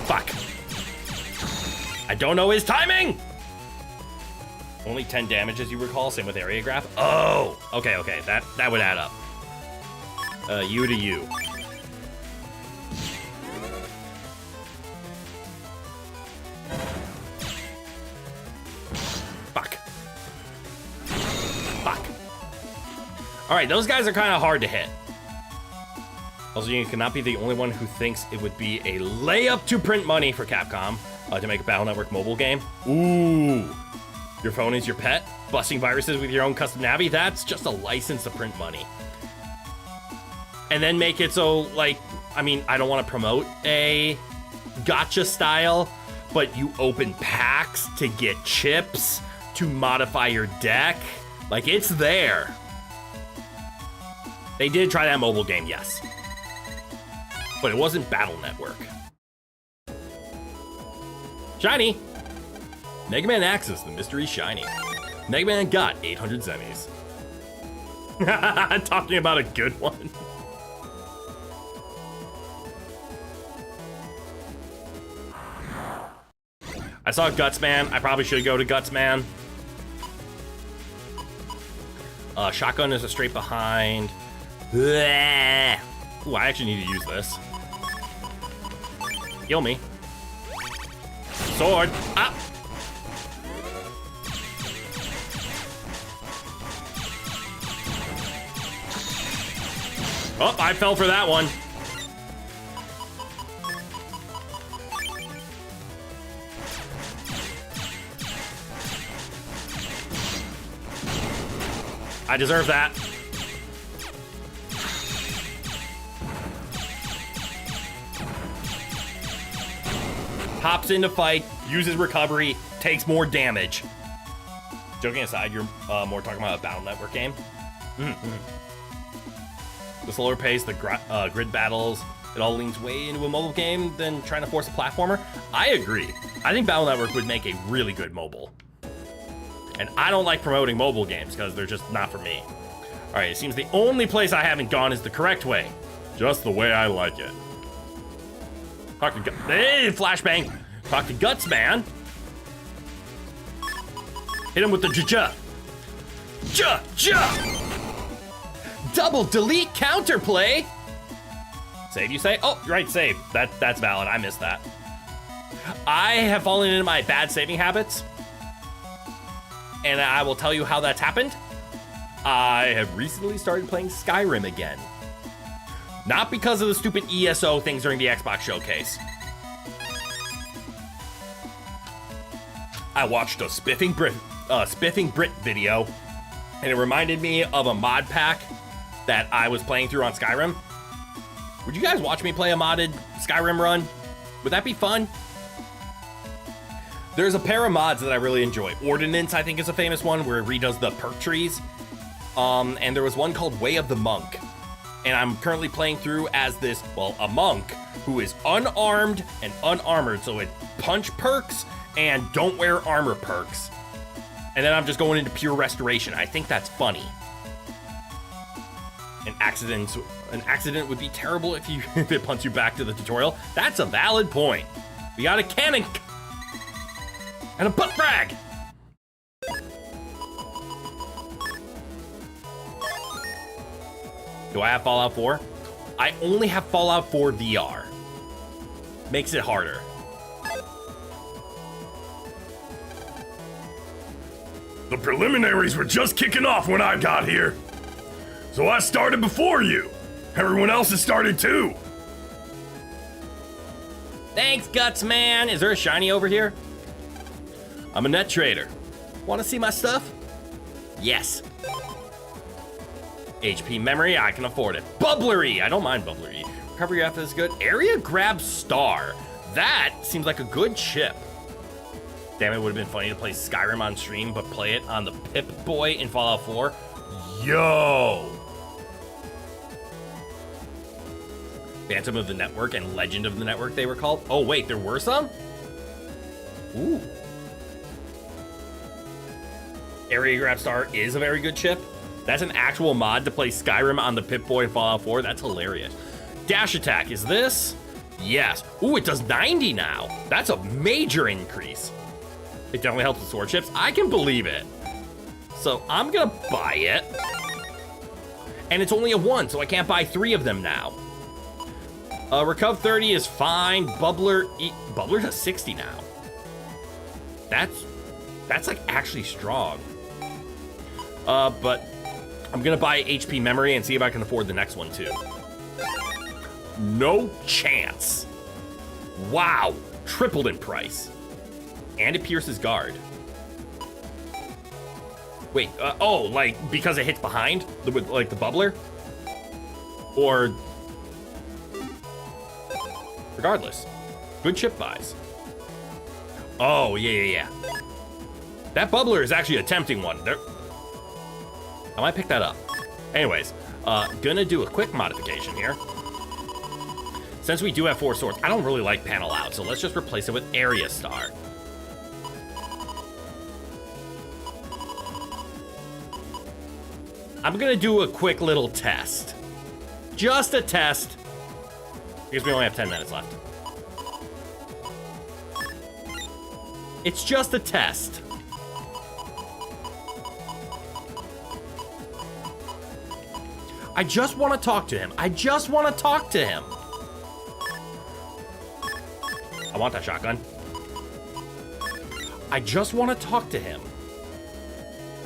Fuck. I don't know his timing! Only 10 damage as you recall, same with area graph. Oh! Okay, that would add up. U to U. Fuck. Alright, those guys are kind of hard to hit. Also, you cannot be the only one who thinks it would be a layup to print money for Capcom to make a Battle Network mobile game. Ooh. Your phone is your pet? Busting viruses with your own custom navi? That's just a license to print money. And then make it so, like, I mean, I don't want to promote a gacha style, but you open packs to get chips to modify your deck. Like, it's there. They did try that mobile game, yes. But it wasn't Battle Network. Shiny! Mega Man Access, the mystery shiny. Mega Man got 800 semis. Talking about a good one. I saw Guts Man. I probably should go to Guts Man. Shotgun is a straight behind. Ooh, I actually need to use this. Heal me. Sword. Ah. Oh, I fell for that one. I deserve that. Hops into fight, uses recovery, takes more damage. Joking aside, you're more talking about a Battle Network game. The slower pace, the grid battles, it all leans way into a mobile game than trying to force a platformer. I agree. I think Battle Network would make a really good mobile. And I don't like promoting mobile games because they're just not for me. All right, it seems the only place I haven't gone is the correct way. Just the way I like it. Talk to hey, flashbang. Talk to Guts Man. Hit him with the ja-ja. Ja-ja. Double delete counterplay. Save, you say? Oh, right, save. That's valid. I missed that. I have fallen into my bad saving habits. And I will tell you how that's happened. I have recently started playing Skyrim again. Not because of the stupid ESO things during the Xbox showcase. I watched a Spiffing Brit video, and it reminded me of a mod pack that I was playing through on Skyrim. Would you guys watch me play a modded Skyrim run? Would that be fun? There's a pair of mods that I really enjoy. Ordnance, I think, is a famous one where it redoes the perk trees. And there was one called Way of the Monk. And I'm currently playing through as this, well, a monk who is unarmed and unarmored. So it punch perks and don't wear armor perks. And then I'm just going into pure restoration. I think that's funny. An accident would be terrible if it punts you back to the tutorial. That's a valid point. We got a cannon and a butt frag. Do I have Fallout 4? I only have Fallout 4 VR. Makes it harder. The preliminaries were just kicking off when I got here. So I started before you. Everyone else has started too. Thanks, Guts Man. Is there a shiny over here? I'm a net trader. Want to see my stuff? Yes. HP memory, I can afford it. Bubblery, I don't mind bubblery. Recovery after is good. Area grab star. That seems like a good chip. Damn, it would have been funny to play Skyrim on stream, but play it on the Pip-Boy in Fallout 4. Yo! Phantom of the Network and Legend of the Network, they were called. Oh, wait, there were some? Ooh. Area grab star is a very good chip. That's an actual mod to play Skyrim on the Pip-Boy in Fallout 4. That's hilarious. Dash attack, is this? Yes. Ooh, it does 90 now. That's a major increase. It definitely helps with sword chips. I can believe it. So I'm gonna buy it. And it's only a 1, so I can't buy 3 of them now. Recuv 30 is fine. Bubbler does 60 now. That's like actually strong. But I'm gonna buy HP memory and see if I can afford the next one too. No chance. Wow, tripled in price. And it pierces guard. Wait, oh, like because it hits behind, like the bubbler? Or, regardless, good chip buys. Oh, yeah. That bubbler is actually a tempting one. I might pick that up. Anyways, gonna do a quick modification here. Since we do have 4 swords, I don't really like panel out, so let's just replace it with area star. I'm gonna do a quick little test. Just a test. Because we only have 10 minutes left. It's just a test. I just want to talk to him. I just want to talk to him. I want that shotgun. I just want to talk to him.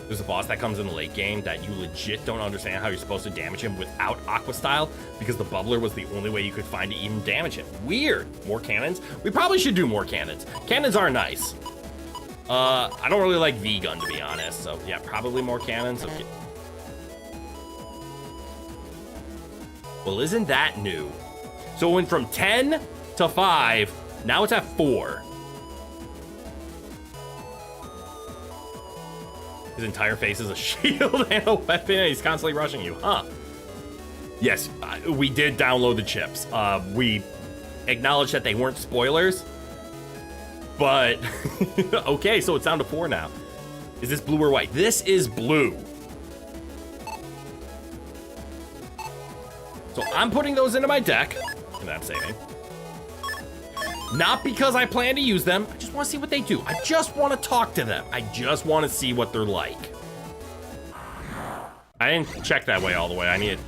There's a boss that comes in the late game that you legit don't understand how you're supposed to damage him without Aqua Style because the bubbler was the only way you could find to even damage him. Weird. More cannons? We probably should do more cannons. Cannons are nice. I don't really like V-Gun, to be honest. So, yeah, probably more cannons. Okay. Well, isn't that new? So it went from 10 to 5. Now it's at 4. His entire face is a shield and a weapon, and he's constantly rushing you, huh? Yes, we did download the chips. We acknowledged that they weren't spoilers, but okay, so it's down to 4 now. Is this blue or white? This is blue. So I'm putting those into my deck, and I'm saving. Not because I plan to use them. I just want to see what they do. I just want to talk to them. I just want to see what they're like. I didn't check that way all the way. I need it.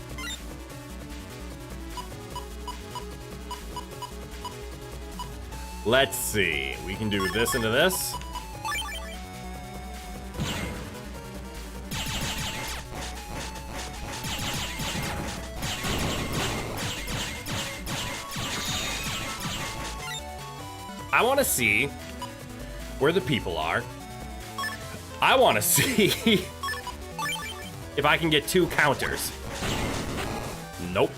Let's see. We can do this into this. I want to see where the people are. I want to see if I can get 2 counters. Nope.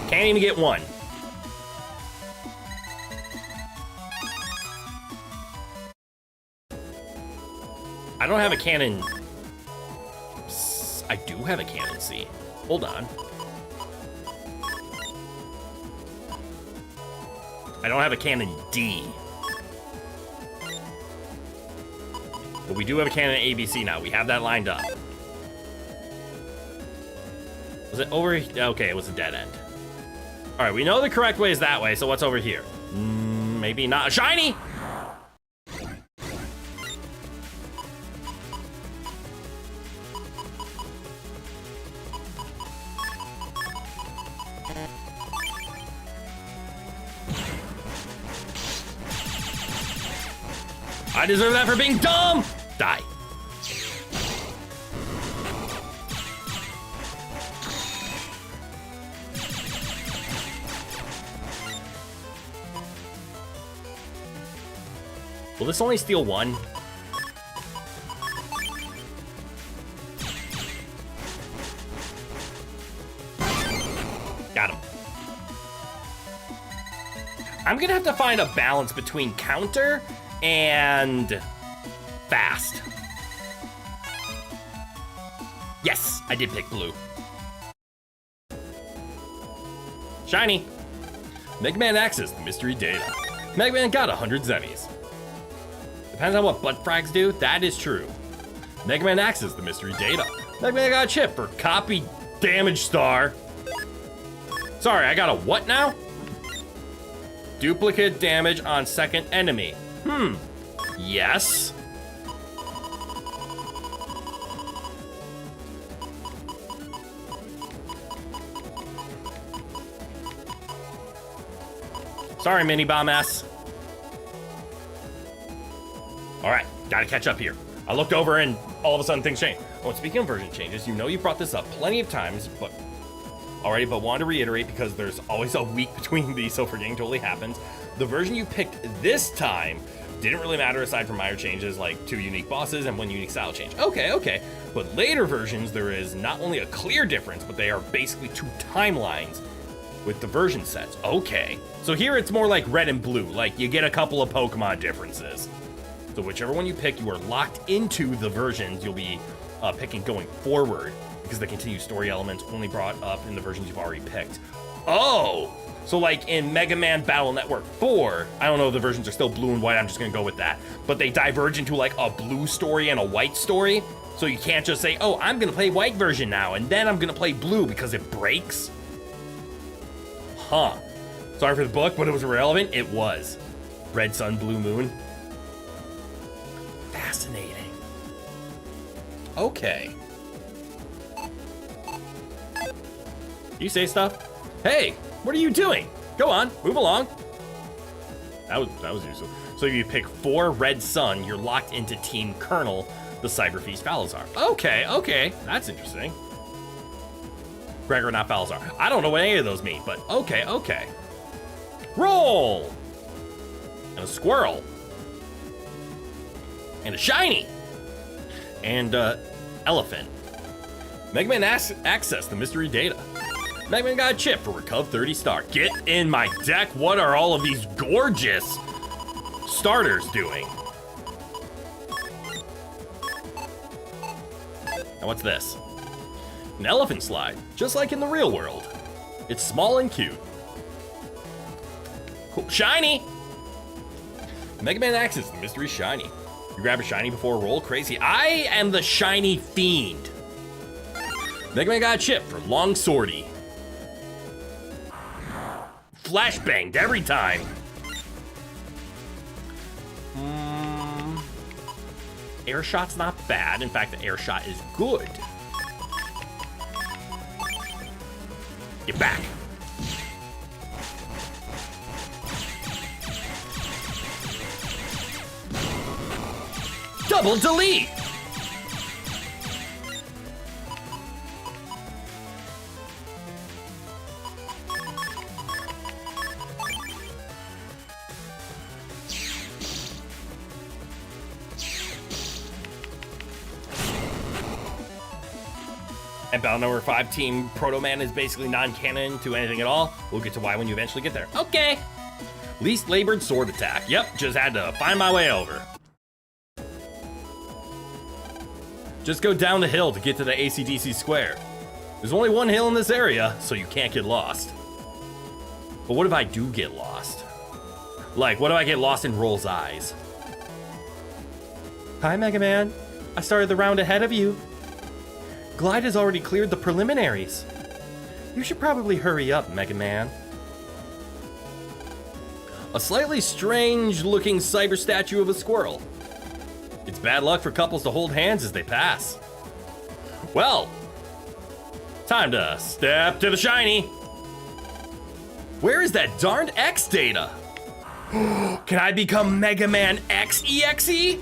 Can't even get 1. I don't have a cannon. I do have a cannon C. Hold on. I don't have a cannon D. But we do have a cannon ABC now. We have that lined up. Was it over? Okay, it was a dead end. All right, we know the correct way is that way, so what's over here? Maybe not. A shiny! I deserve that for being dumb! Die. Will this only steal 1? Got him. I'm gonna have to find a balance between counter and fast. Yes, I did pick blue. Shiny. Mega Man accessed the mystery data. Mega Man got 100 Zemmies. Depends on what butt frags do, that is true. Mega Man accessed the mystery data. Mega Man got a chip for copy damage star. Sorry, I got a what now? Duplicate damage on second enemy. Yes. Sorry, mini bomb ass. All right, gotta catch up here. I looked over and all of a sudden things changed. Oh, and speaking of version changes, you know you brought this up plenty of times, but wanted to reiterate because there's always a week between these, so forgetting totally happens. The version you picked this time didn't really matter aside from minor changes like 2 unique bosses and 1 unique style change. Okay. But later versions, there is not only a clear difference, but they are basically 2 timelines with the version sets. Okay. So here it's more like red and blue, like you get a couple of Pokemon differences. So whichever one you pick, you are locked into the versions you'll be picking going forward because the continued story elements only brought up in the versions you've already picked. Oh, So like in Mega Man Battle Network 4, I don't know if the versions are still blue and white, I'm just gonna go with that. But they diverge into like a blue story and a white story. So you can't just say, oh, I'm gonna play white version now, and then I'm gonna play blue because it breaks. Huh. Sorry for the book, but it was irrelevant. It was. Red Sun, Blue Moon. Fascinating. Okay. You say stuff? Hey, what are you doing? Go on, move along. That was useful. So if you pick 4 Red Sun, you're locked into Team Colonel, the Cyber Feast Falazar. Okay, that's interesting. Gregor, not Falazar. I don't know what any of those mean, but okay. Roll! And a squirrel. And a shiny. And elephant. Mega Man access the mystery data. Mega Man got a chip for Recuv 30 star. Get in my deck. What are all of these gorgeous starters doing? Now what's this? An elephant slide, just like in the real world. It's small and cute. Cool. Shiny! Mega Man access the mystery shiny. You grab a shiny before a roll, crazy. I am the shiny fiend. Mega Man got a chip for Long Swordy. Flashbanged every time. Air shot's not bad. In fact, the air shot is good. Get back. Double delete. And Battle Network 5 Team Proto Man is basically non-canon to anything at all. We'll get to why when you eventually get there. Okay. Least labored sword attack. Yep, just had to find my way over. Just go down the hill to get to the AC/DC square. There's only one hill in this area, so you can't get lost. But what if I do get lost? Like, what if I get lost in Roll's eyes? Hi, Mega Man. I started the round ahead of you. Glide has already cleared the preliminaries. You should probably hurry up, Mega Man. A slightly strange-looking cyber statue of a squirrel. It's bad luck for couples to hold hands as they pass. Well, time to step to the shiny. Where is that darned X data? Can I become Mega Man X EXE?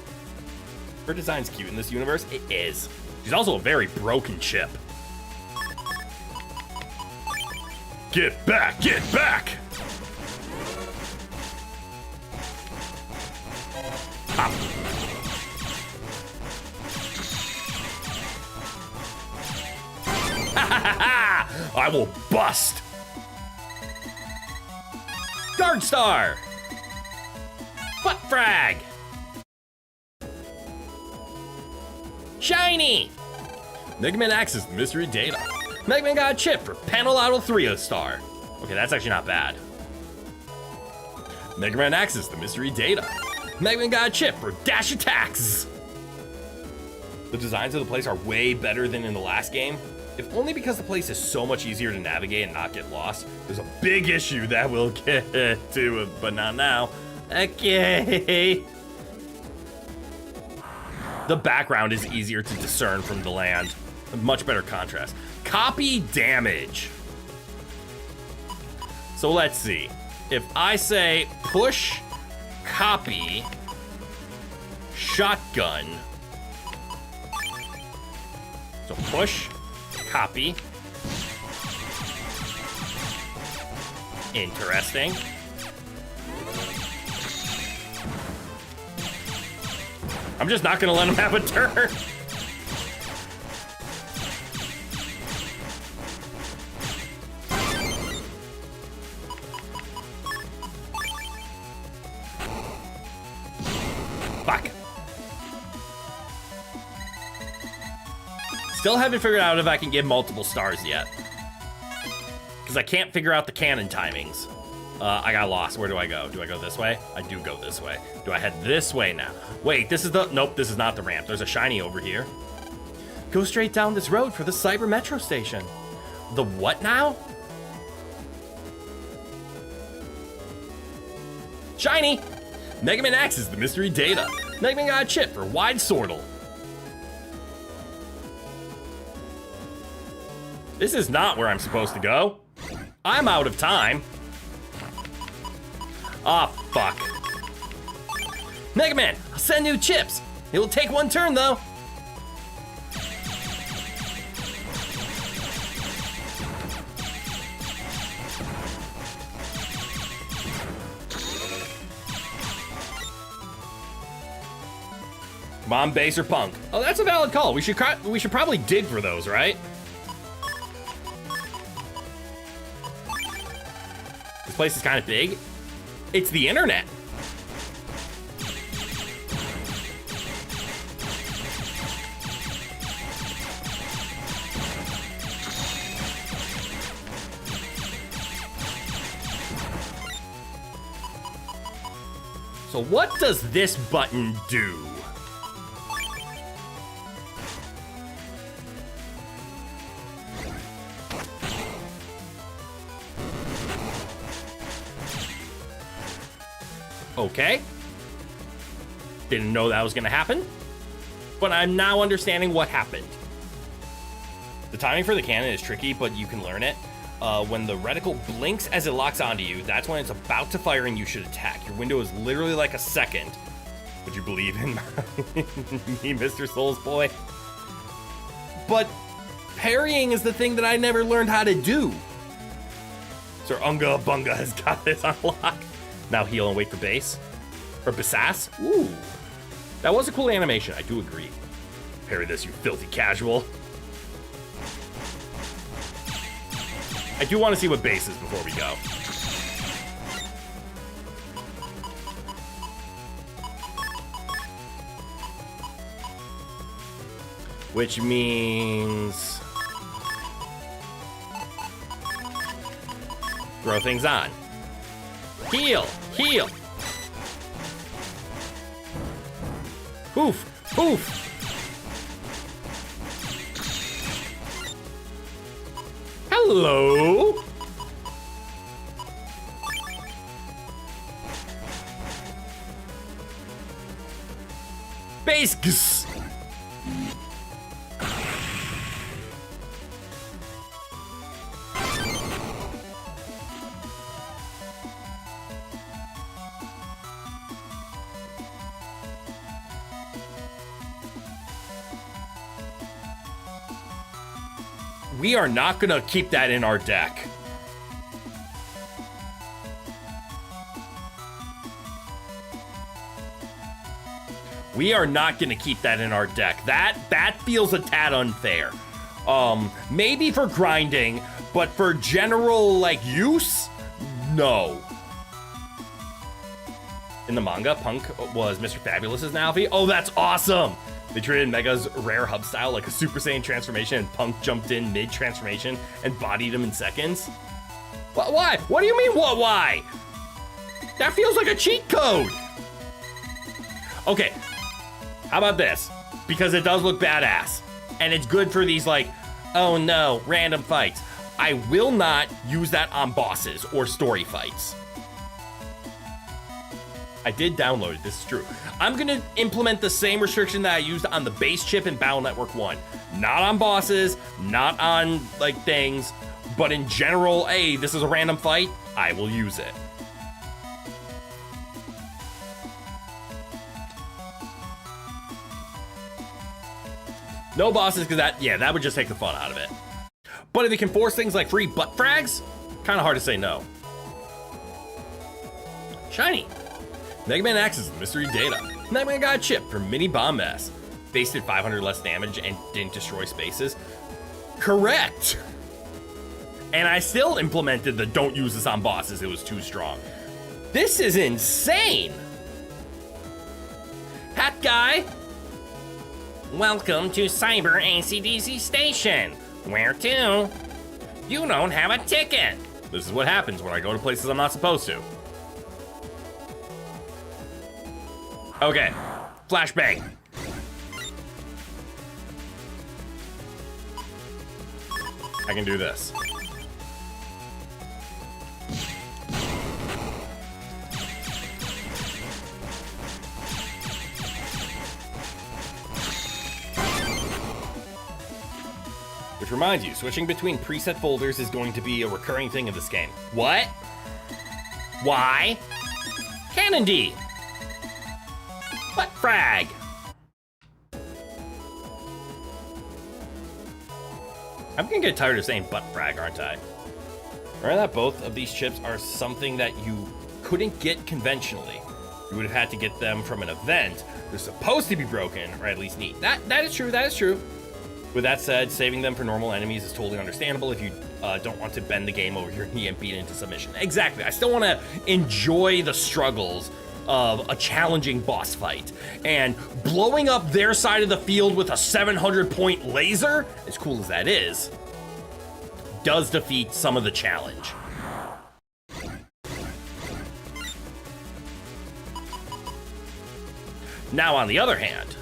Her design's cute in this universe. It is. She's also a very broken chip. Get back! Get back! Pop. I will bust. Guard Star. Butt Frag. Shiny. Mega Man access the mystery data. Mega Man got a chip for Panel Auto 3 star. Okay, that's actually not bad. Mega Man access the mystery data. Mega Man got a chip for Dash Attacks. The designs of the place are way better than in the last game. If only because the place is so much easier to navigate and not get lost. There's a big issue that we'll get to, but not now. Okay. The background is easier to discern from the land. A much better contrast. Copy damage. So let's see. If I say push, copy, shotgun. So push, copy. Interesting. I'm just not gonna let him have a turn. Fuck. Still haven't figured out if I can get multiple stars yet. Because I can't figure out the cannon timings. I got lost. Where do I go? Do I go this way? I do go this way. Do I head this way now? Wait, this is the... Nope, this is not the ramp. There's a shiny over here. Go straight down this road for the Cyber Metro Station. The what now? Shiny! Mega Man X is the mystery data. Mega Man got a chip for wide sortal. This is not where I'm supposed to go. I'm out of time. Ah, fuck. Mega Man, I'll send new chips. It will take one turn, though. Come on, base or punk. Oh, that's a valid call. We should probably dig for those, right? This place is kind of big. It's the internet. So what does this button do? Okay. Didn't know that was gonna happen, but I'm now understanding what happened. The timing for the cannon is tricky, but you can learn it. When the reticle blinks as it locks onto you, that's when it's about to fire and you should attack. Your window is literally like a second. Would you believe in me, Mr. Souls Boy? But parrying is the thing that I never learned how to do. Sir Unga Bunga has got this on lock. Now heal and wait for base. Or Basass? Ooh. That was a cool animation, I do agree. Parry this, you filthy casual. I do want to see what base is before we go. Which means... throw things on. Heal! Heal! Poof! Poof! Hello? Base gss. We are not gonna keep that in our deck. We are not gonna keep that in our deck. That feels a tad unfair. Maybe for grinding, but for general like use, no. In the manga, Punk was Mr. Fabulous's Nalvi. Oh, that's awesome! They treated Mega's rare hub style like a Super Saiyan transformation, and Punk jumped in mid-transformation and bodied him in seconds. Why? What do you mean, what, why? That feels like a cheat code! Okay, how about this? Because it does look badass, and it's good for these, like, oh no, random fights. I will not use that on bosses or story fights. I did download it, this is true. I'm gonna implement the same restriction that I used on the base chip in Battle Network 1. Not on bosses, not on, like, things, but in general, hey, this is a random fight, I will use it. No bosses, because that would just take the fun out of it. But if it can force things like free butt frags, kind of hard to say no. Shiny. Mega Man accesses mystery data. Mega Man got a chip for Mini Bomb S. Base did 500 less damage and didn't destroy spaces. Correct. And I still implemented the don't use this on bosses, it was too strong. This is insane. Hat guy. Welcome to Cyber ACDC Station. Where to? You don't have a ticket. This is what happens when I go to places I'm not supposed to. Okay, flashbang. I can do this. Which reminds you, switching between preset folders is going to be a recurring thing in this game. What? Why? Cannon D. Butt frag. I'm gonna get tired of saying butt frag, aren't I? Remember that both of these chips are something that you couldn't get conventionally. You would have had to get them from an event. They're supposed to be broken, or at least neat. That is true, that is true. With that said, saving them for normal enemies is totally understandable if you don't want to bend the game over your knee and beat into submission. Exactly, I still want to enjoy the struggles of a challenging boss fight. And blowing up their side of the field with a 700-point laser, as cool as that is, does defeat some of the challenge. Now, on the other hand,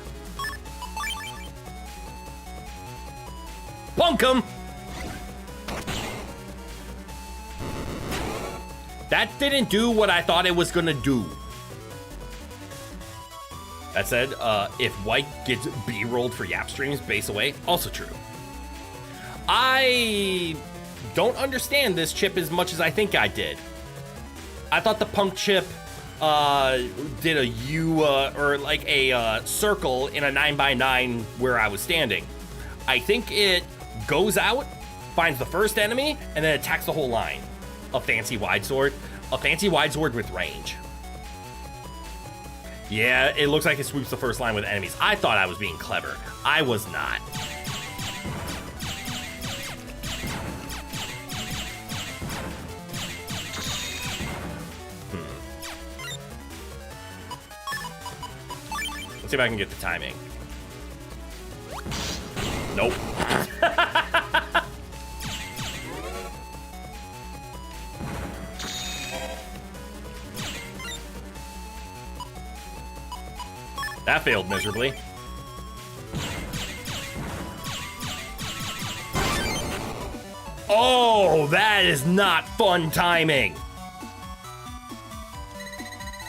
bunkum! That didn't do what I thought it was gonna do. That said, if White gets B-rolled for Yap streams, base away, also true. I don't understand this chip as much as I think I did. I thought the punk chip did a U, or like a circle in a 9x9 where I was standing. I think it goes out, finds the first enemy, and then attacks the whole line. A fancy wide sword. A fancy wide sword with range. Yeah, it looks like it sweeps the first line with enemies. I thought I was being clever. I was not. Let's see if I can get the timing. Nope. That failed miserably. Oh, that is not fun timing.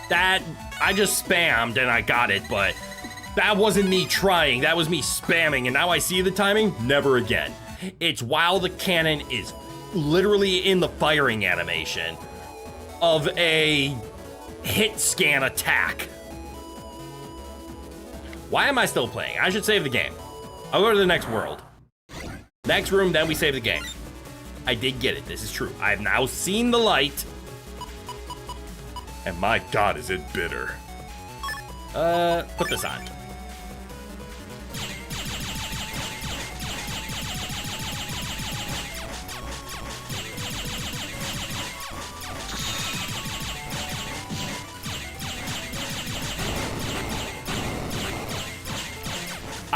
That, I just spammed and I got it, but that wasn't me trying, that was me spamming, and now I see the timing, never again. It's while the cannon is literally in the firing animation of a hit scan attack. Why am I still playing? I should save the game. I'll go to the next world. Next room, then we save the game. I did get it, this is true. I've now seen the light. And my god, is it bitter. Put this on.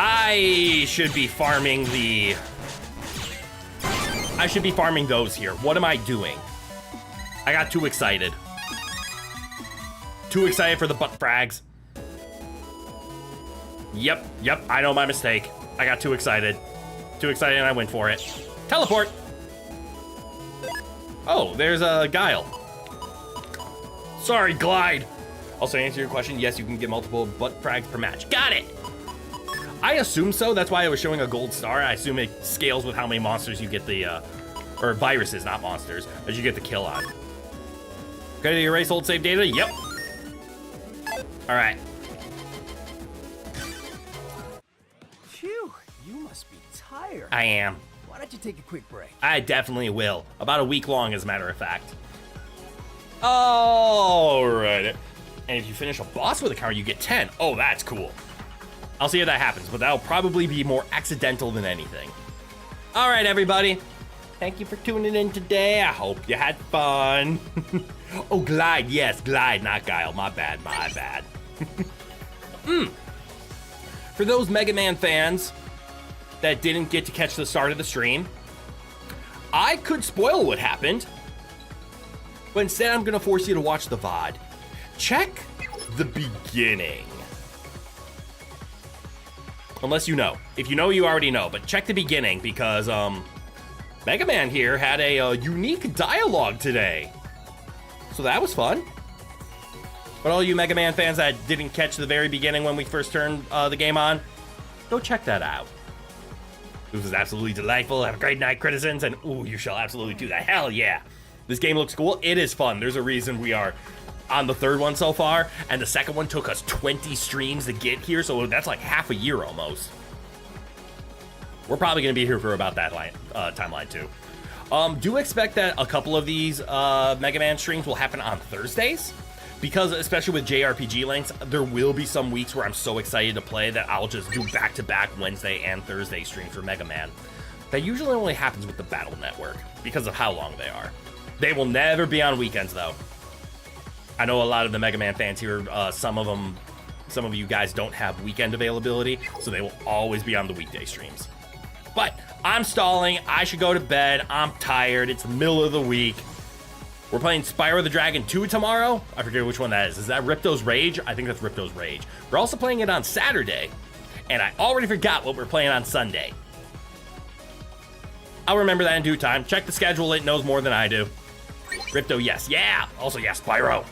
I should be farming those here. What am I doing? I got too excited. Too excited for the butt frags. Yep, I know my mistake. I got too excited. Too excited and I went for it. Teleport! Oh, there's a Guile. Sorry, Glide. Also, to answer your question, yes, you can get multiple butt frags per match. Got it! I assume so, that's why I was showing a gold star. I assume it scales with how many monsters you get the, or viruses, not monsters, as you get the kill on. Ready to erase old save data? Yep. All right. Phew, you must be tired. I am. Why don't you take a quick break? I definitely will. About a week long, as a matter of fact. All right. And if you finish a boss with a counter, you get 10. Oh, that's cool. I'll see if that happens, but that'll probably be more accidental than anything. All right, everybody. Thank you for tuning in today. I hope you had fun. Oh, Glide. Yes, Glide, not Guile. My bad. For those Mega Man fans that didn't get to catch the start of the stream, I could spoil what happened. But instead, I'm gonna force you to watch the VOD. Check the beginning. Unless you know. If you know, you already know. But check the beginning because Mega Man here had a unique dialogue today. So that was fun. But all you Mega Man fans that didn't catch the very beginning when we first turned the game on, go check that out. This was absolutely delightful. Have a great night, citizens. And ooh, you shall absolutely do that. Hell yeah. This game looks cool. It is fun. There's a reason we are on the third one so far. And the second one took us 20 streams to get here. So that's like half a year almost. We're probably going to be here for about that timeline too. Do expect that a couple of these Mega Man streams will happen on Thursdays. Because especially with JRPG links, there will be some weeks where I'm so excited to play that I'll just do back-to-back Wednesday and Thursday streams for Mega Man. That usually only happens with the Battle Network because of how long they are. They will never be on weekends though. I know a lot of the Mega Man fans here, some of you guys don't have weekend availability, so they will always be on the weekday streams. But I'm stalling, I should go to bed, I'm tired, it's the middle of the week. We're playing Spyro the Dragon 2 tomorrow. I forget which one that is. Is that Ripto's Rage? I think that's Ripto's Rage. We're also playing it on Saturday, and I already forgot what we're playing on Sunday. I'll remember that in due time. Check the schedule, it knows more than I do. Ripto, yes. Yeah! Also, yes, Spyro.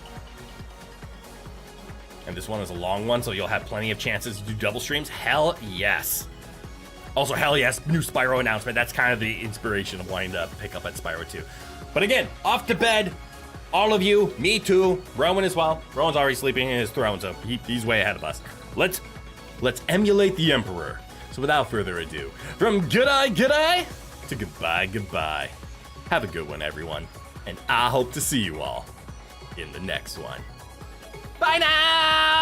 And this one is a long one, so you'll have plenty of chances to do double streams. Hell yes. Also, hell yes, new Spyro announcement. That's kind of the inspiration of wanting to pick up at Spyro 2. But again, off to bed. All of you, me too, Rowan as well. Rowan's already sleeping in his throne, so he's way ahead of us. Let's emulate the Emperor. So without further ado, from good-eye to goodbye. Have a good one, everyone. And I hope to see you all in the next one. Bye now!